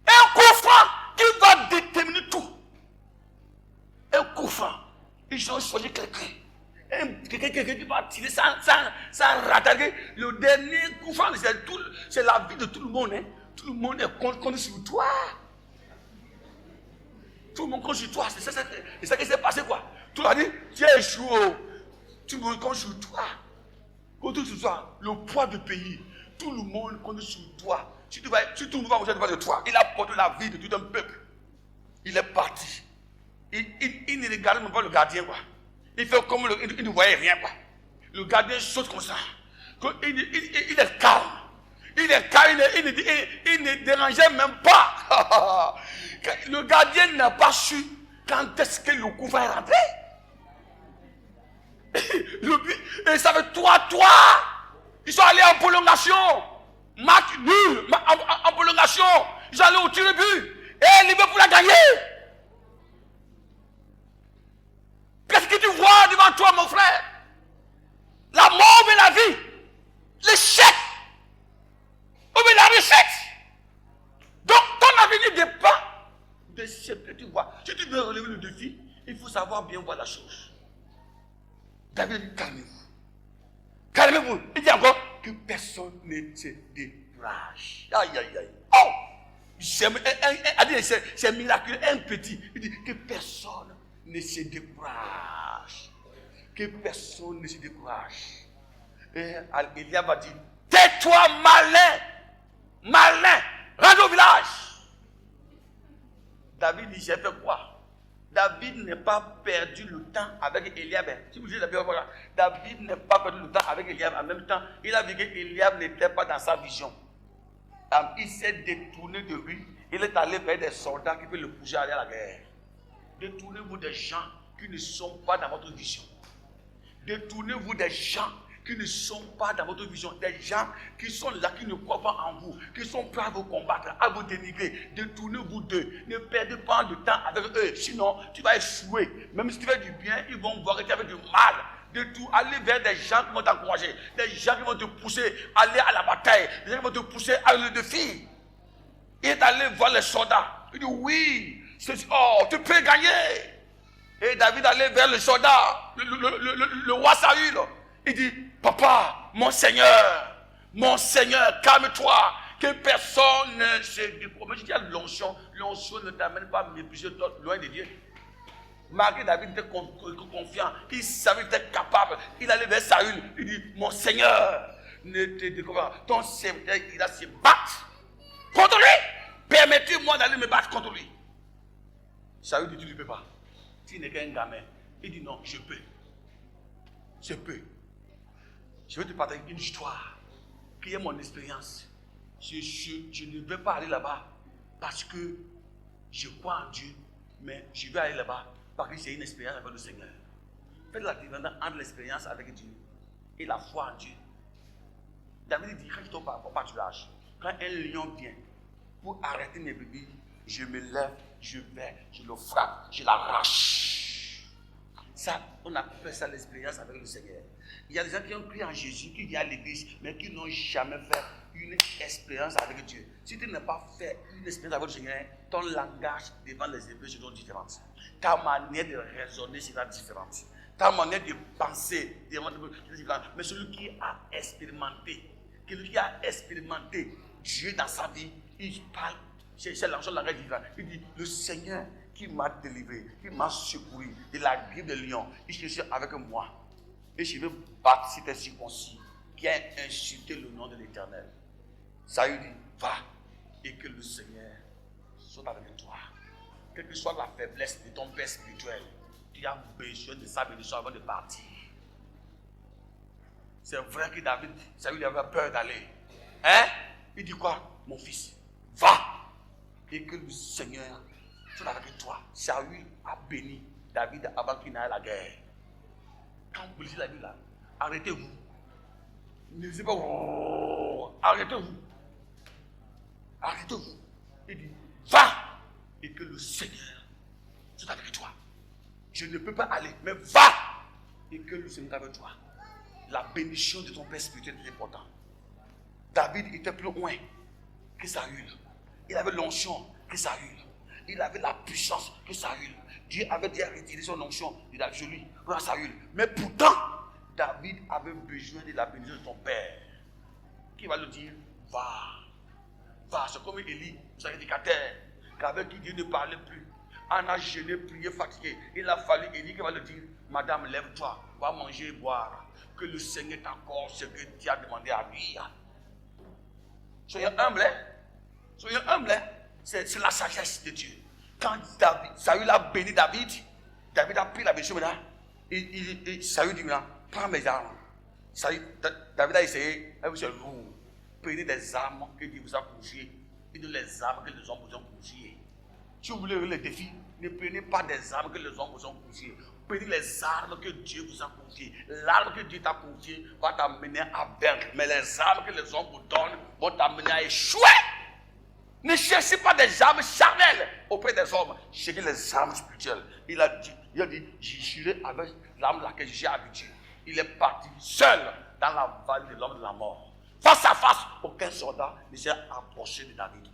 Un coup franc qui va déterminer tout. Un coup franc. Ils ont choisi quelqu'un. Quelqu'un qui va tirer sans rater. Le dernier coup franc, c'est la vie de tout le monde. Hein. Tout le monde est contre sur toi. Tout le monde compte sur toi. C'est ça qui s'est passé quoi. Tout le monde a dit, tu es échoué. Tout le monde compte sur toi. Compte sur toi. Le poids du pays. Tout le monde compte sur toi. Si tout le monde va vous de toi, il a porté la vie de tout un peuple. Il est parti. Il ne regarde même pas le gardien quoi. Il fait comme il ne voyait rien quoi. Le gardien saute comme ça. Il est calme. Il est calme, il ne dérangeait même pas. Le gardien n'a pas su quand est-ce que le coup va rentrer. Et ça fait 3-3. Ils sont allés en prolongation. Match nul. En prolongation. Ils sont allés au tir de but. Et Liverpool a gagné. Qu'est-ce que tu vois devant toi, mon frère? La mort et la vie. L'échec. Ou bien la recette. Donc ton avenir dépend de ce que tu vois. Si tu veux relever le défi, il faut savoir bien voir la chose. David dit, calmez-vous. Calmez-vous. Il dit encore que personne ne se décourage. Aïe, aïe, aïe. Oh! C'est miraculeux. Un petit. Il dit que personne ne se décourage. Que personne ne se décourage. Et Eliab a dit, tais-toi malin. Malin. Rentre au village. David dit, j'ai fait quoi? David n'a pas perdu le temps avec Eliab. Si vous dites David n'a pas perdu le temps avec Eliab. En même temps, il a vu que Eliab n'était pas dans sa vision. Il s'est détourné de lui. Il est allé vers des soldats qui peuvent le pousser à aller à la guerre. Détournez-vous des gens qui ne sont pas dans votre vision. Détournez-vous des gens qui ne sont pas dans votre vision, des gens qui sont là, qui ne croient pas en vous, qui sont prêts à vous combattre, à vous dénigrer. Détournez-vous d'eux. Ne perdez pas de temps avec eux, sinon tu vas échouer. Même si tu fais du bien, ils vont voir que tu as fait du mal. Allez vers des gens qui vont t'encourager, des gens qui vont te pousser à aller à la bataille, des gens qui vont te pousser à le défi. Il est allé voir les soldats. Il dit oui, tu peux gagner. Et David allait vers le soldat, le roi Saül. Il dit, papa, mon Seigneur, calme-toi, que personne ne se décourage. Je dis à l'onction ne t'amène pas à mépriser loin de Dieu. Malgré David était confiant, il savait qu'il était capable. Il allait vers Saül, il dit, mon Seigneur, ne te décourage pas. Ton serviteur, il a se battre contre lui. Permettez-moi d'aller me battre contre lui. Saül dit, tu ne peux pas. Tu n'es qu'un gamin. Il dit, non, je peux. Je peux. Je vais te partager une histoire qui est mon expérience. Je ne vais pas aller là-bas parce que je crois en Dieu, mais je vais aller là-bas parce que j'ai une expérience avec le Seigneur. Faites la différence entre l'expérience avec Dieu et la foi en Dieu. David dit, quand je tombe au pâturage, quand un lion vient pour arrêter mes bébés, je me lève, je vais, je le frappe, je l'arrache. Ça, on appelle ça l'expérience avec le Seigneur. Il y a des gens qui ont cru en Jésus, qui viennent à l'église, mais qui n'ont jamais fait une expérience avec Dieu. Si tu n'as pas fait une expérience avec le Seigneur, ton langage devant les Hébreux sera différent. Ta manière de raisonner sera différente. Ta manière de penser sera différente. Mais celui qui a expérimenté, Dieu dans sa vie, il parle, c'est l'ensemble de la différente. Il dit, le Seigneur qui m'a délivré, qui m'a secouru de la griffe de lion, il cherche avec moi. Et je vais battre si tu es circoncis, qui a insulté le nom de l'Éternel. Saül dit, va, et que le Seigneur soit avec toi. Quelle que soit la faiblesse de ton père spirituel, tu as besoin de sa bénédiction avant de partir. C'est vrai que Saül avait peur d'aller. Hein? Il dit quoi? Mon fils, va, et que le Seigneur soit avec toi. Saül a béni David avant qu'il n'aille à la guerre. Quand vous lisez la Bible là, arrêtez-vous. Ne dites pas, oh, arrêtez-vous. Arrêtez-vous. Il dit, va et que le Seigneur soit avec toi. Je ne peux pas aller, mais va et que le Seigneur soit avec toi. La bénédiction de ton Père spirituel est importante. David était plus loin que Saül. Il avait l'onction que Saül. Il avait la puissance que Saül. Dieu avait déjà retiré son onction de David sur lui, pour Saül. Mais pourtant, David avait besoin de la bénédiction de son Père. Qui va le dire, va. Va. C'est comme Élie, sacrificateur, qu'avec qui Dieu ne parlait plus. Anna gêné, prié, fatigué. Il a fallu Élie qui va le dire, madame, lève-toi, va manger et boire. Que le Seigneur t'accorde ce que tu as demandé à lui. Soyez humble, hein? Soyez humble, hein? C'est la sagesse de Dieu. Quand Saül a béni David, David a pris la bénédiction maintenant. Saül dit maintenant, prends mes armes. David a essayé, c'est lourd. Prenez des armes que Dieu vous a confiées et de les armes que les hommes vous ont confiées. Si vous voulez le défi, ne prenez pas des armes que les hommes vous ont confiées. Prenez les armes que Dieu vous a confiées. L'arme que Dieu t'a confiée va t'amener à vaincre. Mais les armes que les hommes vous donnent vont t'amener à échouer. Ne cherchez pas des armes charnelles auprès des hommes. Cherchez les armes spirituelles. Il a dit, j'irai avec l'arme à laquelle je suis habitué. Il est parti seul dans la vallée de l'homme de la mort. Face à face, aucun soldat ne s'est approché de David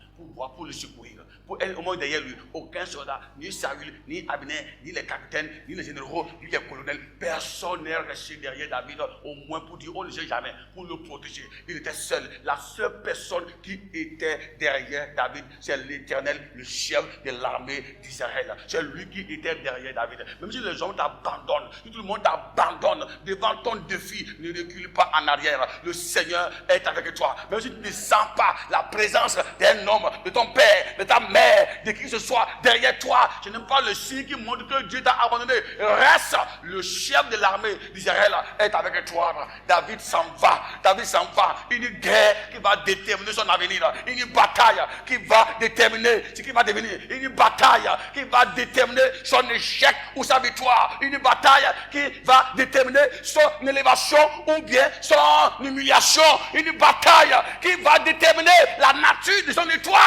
pour le secourir. Pour être au moins derrière lui, aucun soldat, ni Saül, ni Abner, ni les capitaines, ni les généraux, ni les colonels, personne n'est resté derrière David, au moins pour dire, on ne sait jamais, pour le protéger. Il était seul. La seule personne qui était derrière David, c'est l'Éternel, le chef de l'armée d'Israël. C'est lui qui était derrière David. Même si les gens t'abandonnent, si tout le monde t'abandonne devant ton défi, ne recule pas en arrière. Le Seigneur est avec toi. Même si tu ne sens pas la présence d'un homme, de ton père, de ta mère, de qui que ce soit derrière toi, je n'aime pas le signe qui montre que Dieu t'a abandonné. Reste, le chef de l'armée d'Israël est avec toi. David s'en va. David s'en va. Une guerre qui va déterminer son avenir. Une bataille qui va déterminer ce qui va devenir. Une bataille qui va déterminer son échec ou sa victoire. Une bataille qui va déterminer son élévation ou bien son humiliation. Une bataille qui va déterminer la nature de son étoile.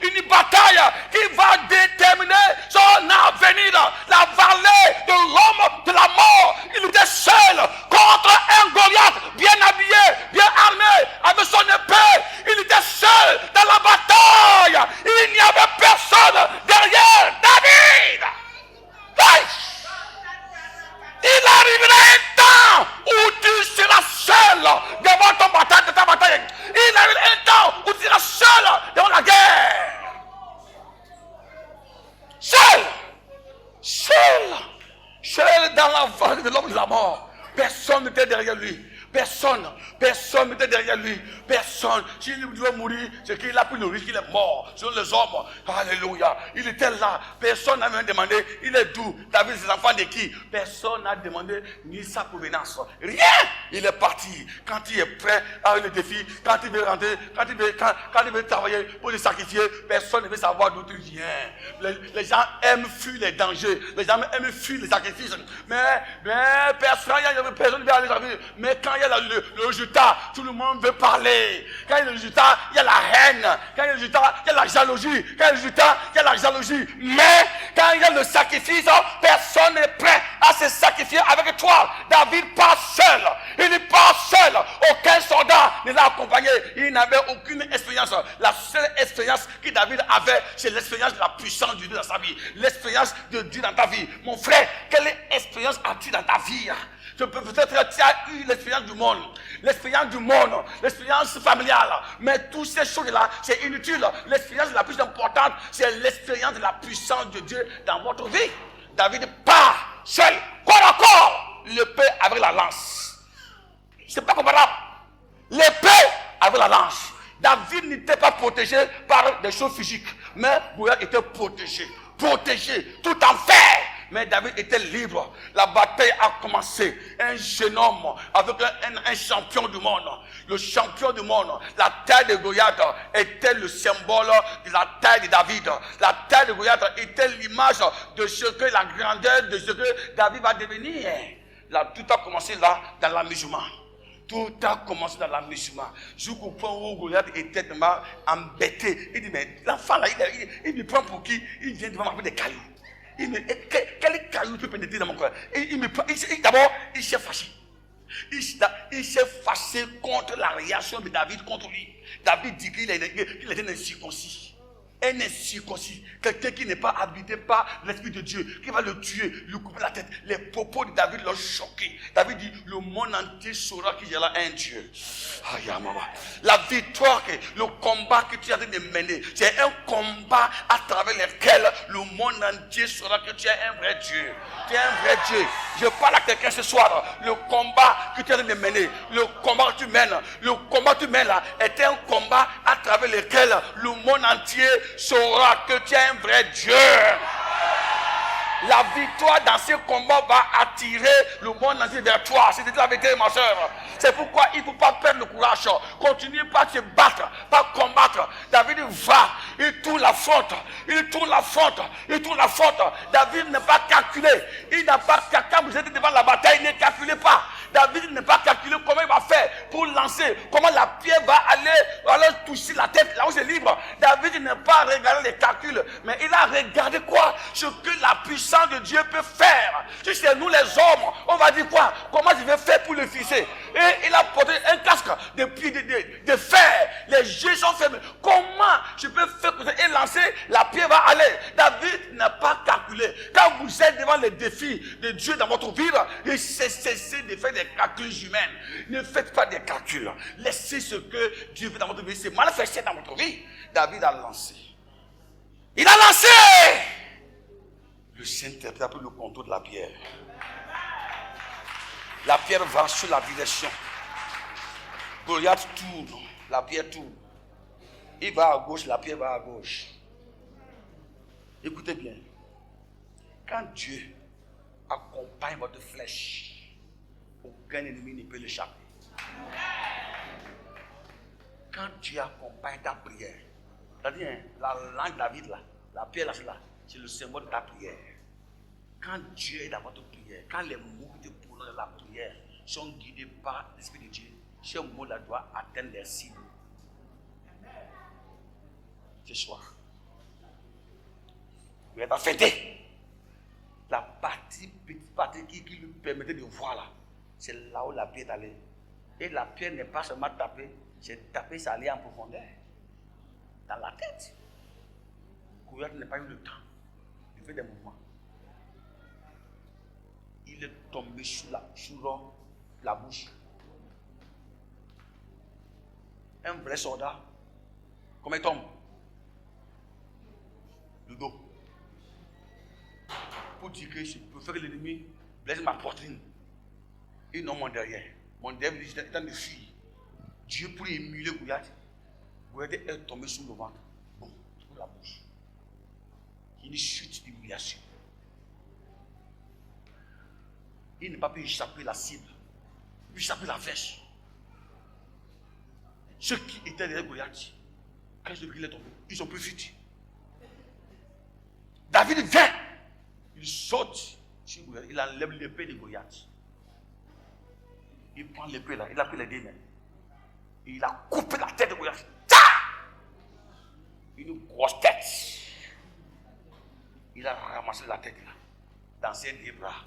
Une bataille qui va déterminer son avenir. La vallée de l'homme de la mort. Il était seul contre un Goliath bien habillé, bien armé, avec son épée. Il était seul dans la bataille. Il n'y avait personne derrière David. Il arrivera un temps où tu seras seul devant ton bataille, de ta bataille. Il arrivera un temps où tu seras seul devant la guerre. Seul dans la vallée de l'homme de la mort. Personne n'était derrière lui. Personne n'était derrière lui. Personne. S'il devait mourir, c'est qu'il a pris le risque, il est mort. Selon les hommes. Alléluia. Il était là. Personne n'a même demandé, il est d'où? David, ses enfants de qui? Personne n'a demandé ni sa provenance. Rien. Il est parti. Quand il est prêt à le défi, quand il veut rentrer, quand il veut travailler pour le sacrifier, personne ne veut savoir d'où tu viens. Les gens aiment fuir les dangers. Les gens aiment fuir les sacrifices. Mais personne ne veut aller sacrifier. Mais quand il y a le résultat, tout le monde veut parler. Quand il y a le résultat, il y a la haine. Quand il y a le résultat, il y a la jalousie. Quand il y a le résultat, il y a la jalousie. Mais quand il y a le sacrifice, personne n'est prêt à se sacrifier avec toi. David part seul. Il part seul. Aucun soldat ne l'a accompagné. Il n'avait aucune expérience. La seule expérience que David avait, c'est l'expérience de la puissance de Dieu dans sa vie. L'expérience de Dieu dans ta vie. Mon frère, quelle expérience as-tu dans ta vie? Peut-être tu as eu l'expérience du monde, l'expérience familiale, mais toutes ces choses-là, c'est inutile. L'expérience la plus importante, c'est l'expérience de la puissance de Dieu dans votre vie. David part seul, corps à corps, l'épée avec la lance. C'est pas comparable. L'épée avec la lance. David n'était pas protégé par des choses physiques, mais Goliath était protégé, tout en fer. Mais David était libre. La bataille a commencé. Un jeune homme avec un champion du monde. Le champion du monde. La taille de Goliath était le symbole de la taille de David. La taille de Goliath était l'image de ce que la grandeur de ce que David va devenir. Là, tout a commencé là, dans l'amusement. Tout a commencé dans l'amusement. Jusqu'au point où Goliath était tellement embêté. Il dit, mais l'enfant là, il me prend pour qui? Il vient devant moi avec des cailloux. Il me dit, quel caillou peut pénétrer dans mon cœur? D'abord, il s'est fâché. Il s'est fâché contre la réaction de David contre lui. David dit qu'il était un incirconcis. Un incirconcis, quelqu'un qui n'est pas habité par l'Esprit de Dieu, qui va le tuer, lui couper la tête. Les propos de David l'ont choqué. David dit, le monde entier saura qu'il y a là un Dieu. Aïe, maman. La victoire, le combat que tu as de mener, c'est un combat à travers lequel le monde entier saura que tu es un vrai Dieu. Tu es un vrai Dieu. Je parle à quelqu'un ce soir. Le combat que tu as de mener, le combat que tu mènes, là, est un combat à travers lequel le monde entier saura que tu es un vrai Dieu. La victoire dans ce combat va attirer le monde entier vers toi. C'est la vérité, ma soeur. C'est pourquoi il ne faut pas perdre le courage. Continue pas de se battre, pas combattre. David va, il tourne la faute. David n'est pas calculé. Il n'a pas calculé. Quand vous êtes devant la bataille, ne calculez pas. David n'est pas calculé comment il va faire pour lancer. Comment la pierre va aller toucher la tête là où c'est libre. David n'a pas regardé les calculs, mais il a regardé quoi? Ce que la puissance de Dieu peut faire. Si c'est nous les hommes, on va dire quoi? Comment je vais faire pour le fixer? Et il a porté un casque de fer. Les yeux sont fermés. Comment je peux faire pour ça? Et lancer, la pierre va aller. David n'a pas calculé. Quand vous êtes devant les défis de Dieu dans votre vie, cessez de faire des calculs humains. Ne faites pas des calculs. Laissez ce que Dieu veut dans votre vie. C'est manifesté dans votre vie. David a lancé. Il a lancé. Le Saint-Esprit a pris le contrôle de la pierre. La pierre va sur la direction. Goliath tourne. La pierre tourne. Il va à gauche, la pierre va à gauche. Écoutez bien. Quand Dieu accompagne votre flèche, aucun ennemi ne peut l'échapper. Quand Dieu accompagne ta prière, c'est-à-dire la langue de David là, la pierre là, c'est le symbole de ta prière. Quand Dieu est dans votre prière, quand les mots de prononcent de la prière sont guidés par l'Esprit de Dieu, ce mot-là doit atteindre les cibles. Ce soir, vous êtes fêté. La petite partie qui lui permettait de voir là, c'est là où la pierre est allée. Et la pierre n'est pas seulement tapée, c'est tapé, ça allait en profondeur. Dans la tête. Goliath n'a pas eu le temps de faire des mouvements. Il est tombé sur la bouche. Un vrai soldat, comment il tombe? Le dos. Pour dire que je préfère que l'ennemi blesse ma poitrine et non mon derrière. Mon derrière est en train de fuir. Dieu pour émuler Goliath. Goliath est tombé sur le ventre. Bon, sur la bouche. Une chute d'humiliation. Il n'a pas pu échapper la cible. Il n'a pu échapper la flèche. Ceux qui étaient derrière Goliath, quand ils ont vu qu'il est tombé, ils ont pu fuir. David vient. Il saute sur Goliath. Il enlève l'épée de Goliath. Il prend l'épée là. Il a pris les deux mains. Et il a coupé la tête de Goliath. Une grosse tête. Il a ramassé la tête là. Dans ses deux bras.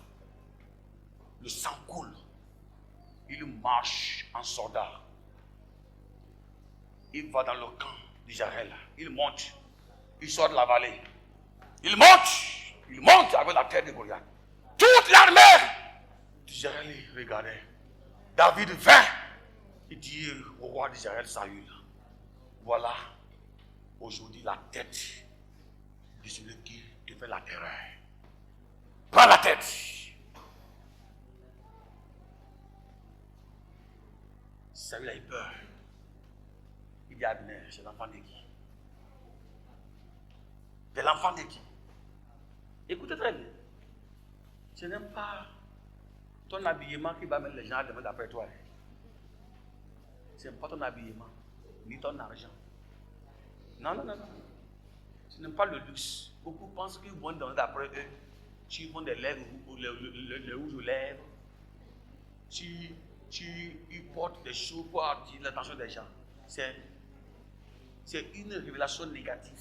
Le sang coule. Il marche en soldat. Il va dans le camp d'Israël. Il monte. Il sort de la vallée. Il monte avec la tête de Goliath. Toute l'armée d'Israël regardait. David vint. Il dit au roi d'Israël, Saül, voilà aujourd'hui la tête de celui qui te fait la terreur. Prends la tête. Saül a eu peur. Il dit à Abner, c'est l'enfant de qui? C'est l'enfant de qui? Écoutez très bien. Ce n'est pas ton habillement qui va mettre les gens à demander après toi. Ce n'est pas ton habillement, ni ton argent. Non. Ce n'est pas le luxe. Beaucoup pensent qu'ils vont demander après eux. S'ils font des lèvres, les rouges aux lèvres, il porte des choses pour attirer l'attention des gens. C'est une révélation négative.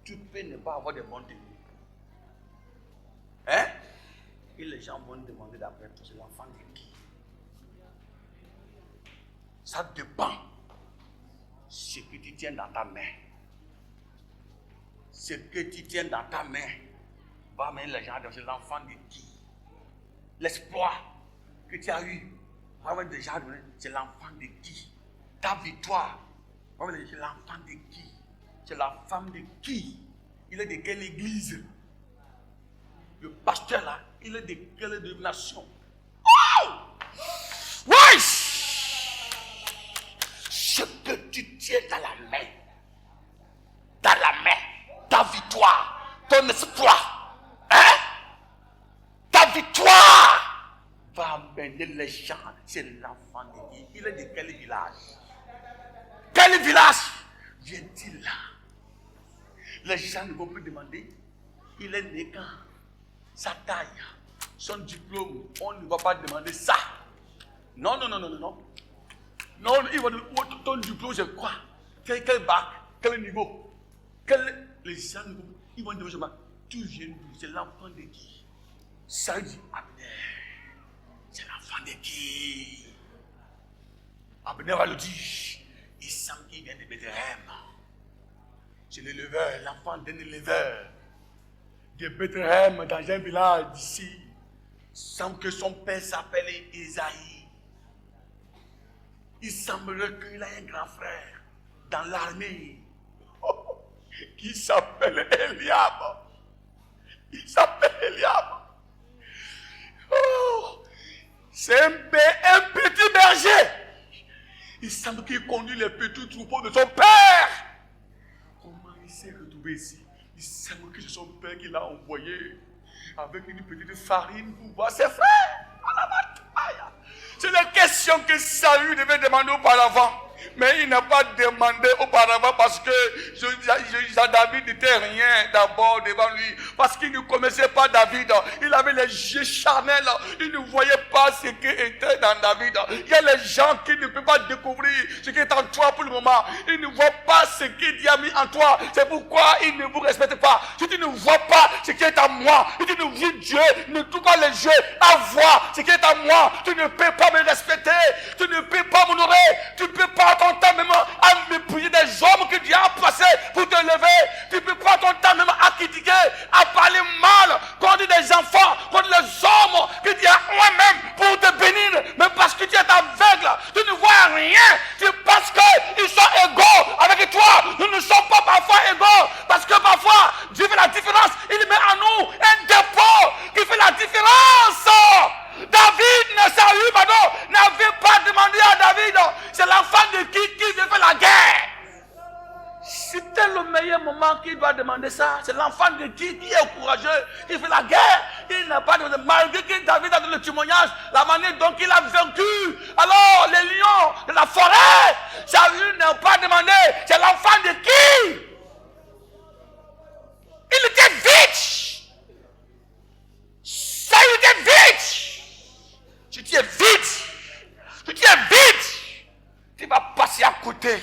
Tu peux ne pas avoir de bons témoins. Hein? Et les gens vont demander d'après toi, c'est l'enfant de qui? Ça dépend de ce que tu tiens dans ta main. Ce que tu tiens dans ta main va amener les gens à dire c'est l'enfant de qui? L'espoir que tu as eu va amener les gens à dire c'est l'enfant de qui? Ta victoire va amener c'est l'enfant de qui? C'est la femme de qui? Il est de quelle église? Le pasteur là, il est de quelle dénomination? Oh! Oui! Ce que tu tiens dans la main, ta victoire, ton espoir, hein? Ta victoire va amener les gens. C'est l'enfant de qui? Il est de quel village? Quel village vient-il là? Les gens ne vont plus demander. Il est né quand? Sa taille, son diplôme, on ne va pas demander ça. Non. Non, il va dire, ton diplôme c'est quoi? Quel bac? Quel niveau? Les gens ils vont demander, tu viens d'où? C'est l'enfant de qui? Ça dit, Abner, c'est l'enfant de qui? Abner va le dire, il sent qu'il vient de Bethléem. C'est l'éleveur, l'enfant d'un éleveur de Bethléem dans un village d'ici, sans que son père s'appelle Isaïe. Il semblerait qu'il a un grand frère dans l'armée qui s'appelle Eliab. Il s'appelle Eliab. Oh, c'est un petit berger. Il semble qu'il conduit les petits troupeaux de son père. Comment il s'est retrouvé ici? Il semble que c'est son père qui l'a envoyé avec une petite farine pour voir ses frères. C'est la question que Saül devait demander auparavant. Mais il n'a pas demandé auparavant parce que David n'était rien d'abord devant lui. Parce qu'il ne connaissait pas David. Il avait les yeux charnels. Il ne voyait pas ce qui était dans David. Il y a les gens qui ne peuvent pas découvrir ce qui est en toi pour le moment. Ils ne voient pas ce que Dieu a mis en toi. C'est pourquoi ils ne vous respectent pas. Si tu ne vois pas ce qui est en moi, si tu ne vois Dieu, ne trouve pas les yeux à voir ce qui est en moi, tu ne peux pas me respecter. Tu ne peux pas m'honorer. Tu ne peux pas ton temps même à mépriser des hommes que Dieu a placés pour te lever. Tu ne peux pas ton temps même à critiquer, à parler mal contre des enfants, contre les hommes que Dieu a moi-même pour te bénir. Mais parce que tu es aveugle, tu ne vois rien. Tu penses qu'ils sont égaux avec toi. Nous ne sommes pas parfois égaux. Parce que parfois, Dieu fait la différence. Il met en nous un dépôt qui fait la différence. David n'avait pas demandé à David, c'est l'enfant de qui veut faire la guerre. C'était le meilleur moment qu'il doit demander ça. C'est l'enfant de qui est courageux, qui fait la guerre. Il n'a pas demandé, malgré que David a donné le témoignage, la manière dont il a vaincu. Alors, les lions de la forêt, Saül n'a pas demandé, c'est l'enfant de qui? Il était vite. Saül était vite. Si tu es vite, tu vas passer à côté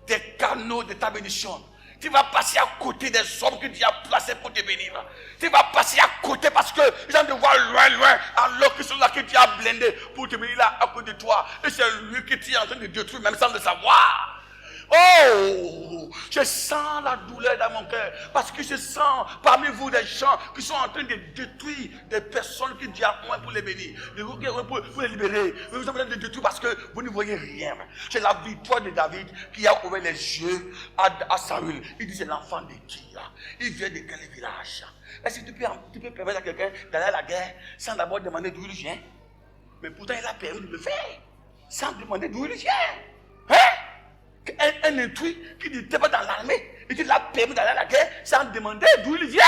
des canaux de ta bénédiction. Tu vas passer à côté des hommes que Dieu a placés pour te bénir. Tu vas passer à côté parce que les gens te voient loin, alors que c'est là que Dieu a blindé pour te bénir là à côté de toi. Et c'est lui qui t'est en train de détruire, même sans le savoir. Oh, je sens la douleur dans mon cœur parce que je sens parmi vous des gens qui sont en train de détruire des personnes qui Dieu a moins pour les bénir, pour les libérer. Vous êtes en train de détruire parce que vous ne voyez rien. C'est la victoire de David qui a ouvert les yeux à Saül. Il dit c'est l'enfant de qui là? Il vient de quel village? Est-ce que tu peux permettre à quelqu'un d'aller à la guerre sans d'abord demander d'où il vient? Mais pourtant il a permis de le faire sans demander d'où il vient. Hein? Un intrus qui n'était pas dans l'armée et qui l'a permis d'aller à la guerre sans demander d'où il vient.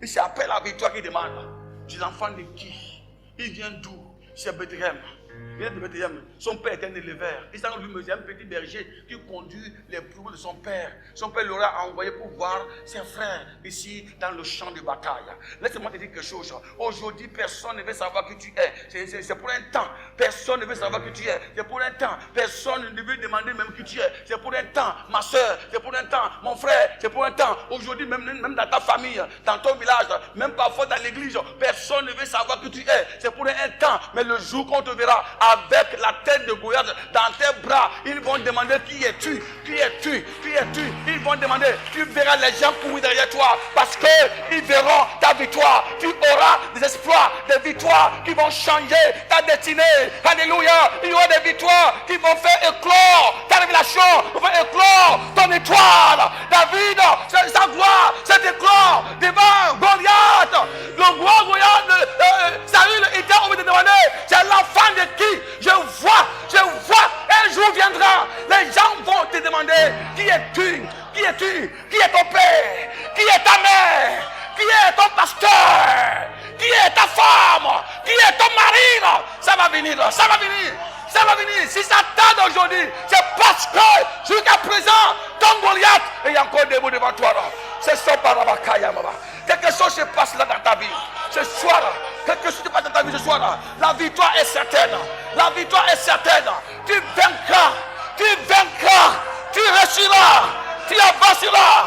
Et c'est après la victoire qu'il demande. C'est l'enfant de qui? Il vient d'où? C'est Bethléem. Son père était un éleveur. Il s'est lui un petit berger qui conduit les troupeaux de son père. Son père l'aura envoyé pour voir ses frères ici dans le champ de bataille. Laisse-moi te dire quelque chose. Aujourd'hui, personne ne veut savoir qui tu es. C'est pour un temps. Personne ne veut savoir qui tu es. C'est pour un temps. Personne ne veut demander même qui tu es. C'est pour un temps. Ma soeur, c'est pour un temps. Mon frère, c'est pour un temps. Aujourd'hui, même dans ta famille, dans ton village, même parfois dans l'église, personne ne veut savoir qui tu es. C'est pour un temps. Mais le jour qu'on te verra avec la tête de Goliath dans tes bras, ils vont demander qui es-tu, qui es-tu, qui es-tu. Ils vont demander, tu verras les gens courir derrière toi parce qu'ils verront ta victoire. Tu auras des espoirs, des victoires qui vont changer ta destinée. Alléluia. Il y aura des victoires qui vont faire éclore ta révélation, vont faire éclore ton étoile. David, sa gloire, c'est éclore devant Goliath. Le roi Goliath, Saül était obligé de demander, c'est l'enfant de qui? Je vois, un jour viendra, les gens vont te demander, qui es-tu? Qui es-tu? Qui est ton père? Qui est ta mère? Qui est ton pasteur? Qui est ta femme? Qui est ton mari? Ça va venir, ça va venir. Ça va venir. Si ça tarde aujourd'hui, c'est parce que jusqu'à présent, ton Goliath est encore debout devant toi. C'est ça par la maman. Quelque chose se passe là dans ta vie. Ce soir, quelque chose se passe dans ta vie ce soir. La victoire est certaine. La victoire est certaine. Tu vaincras. Tu vaincras. Tu réussiras. Tu avanceras.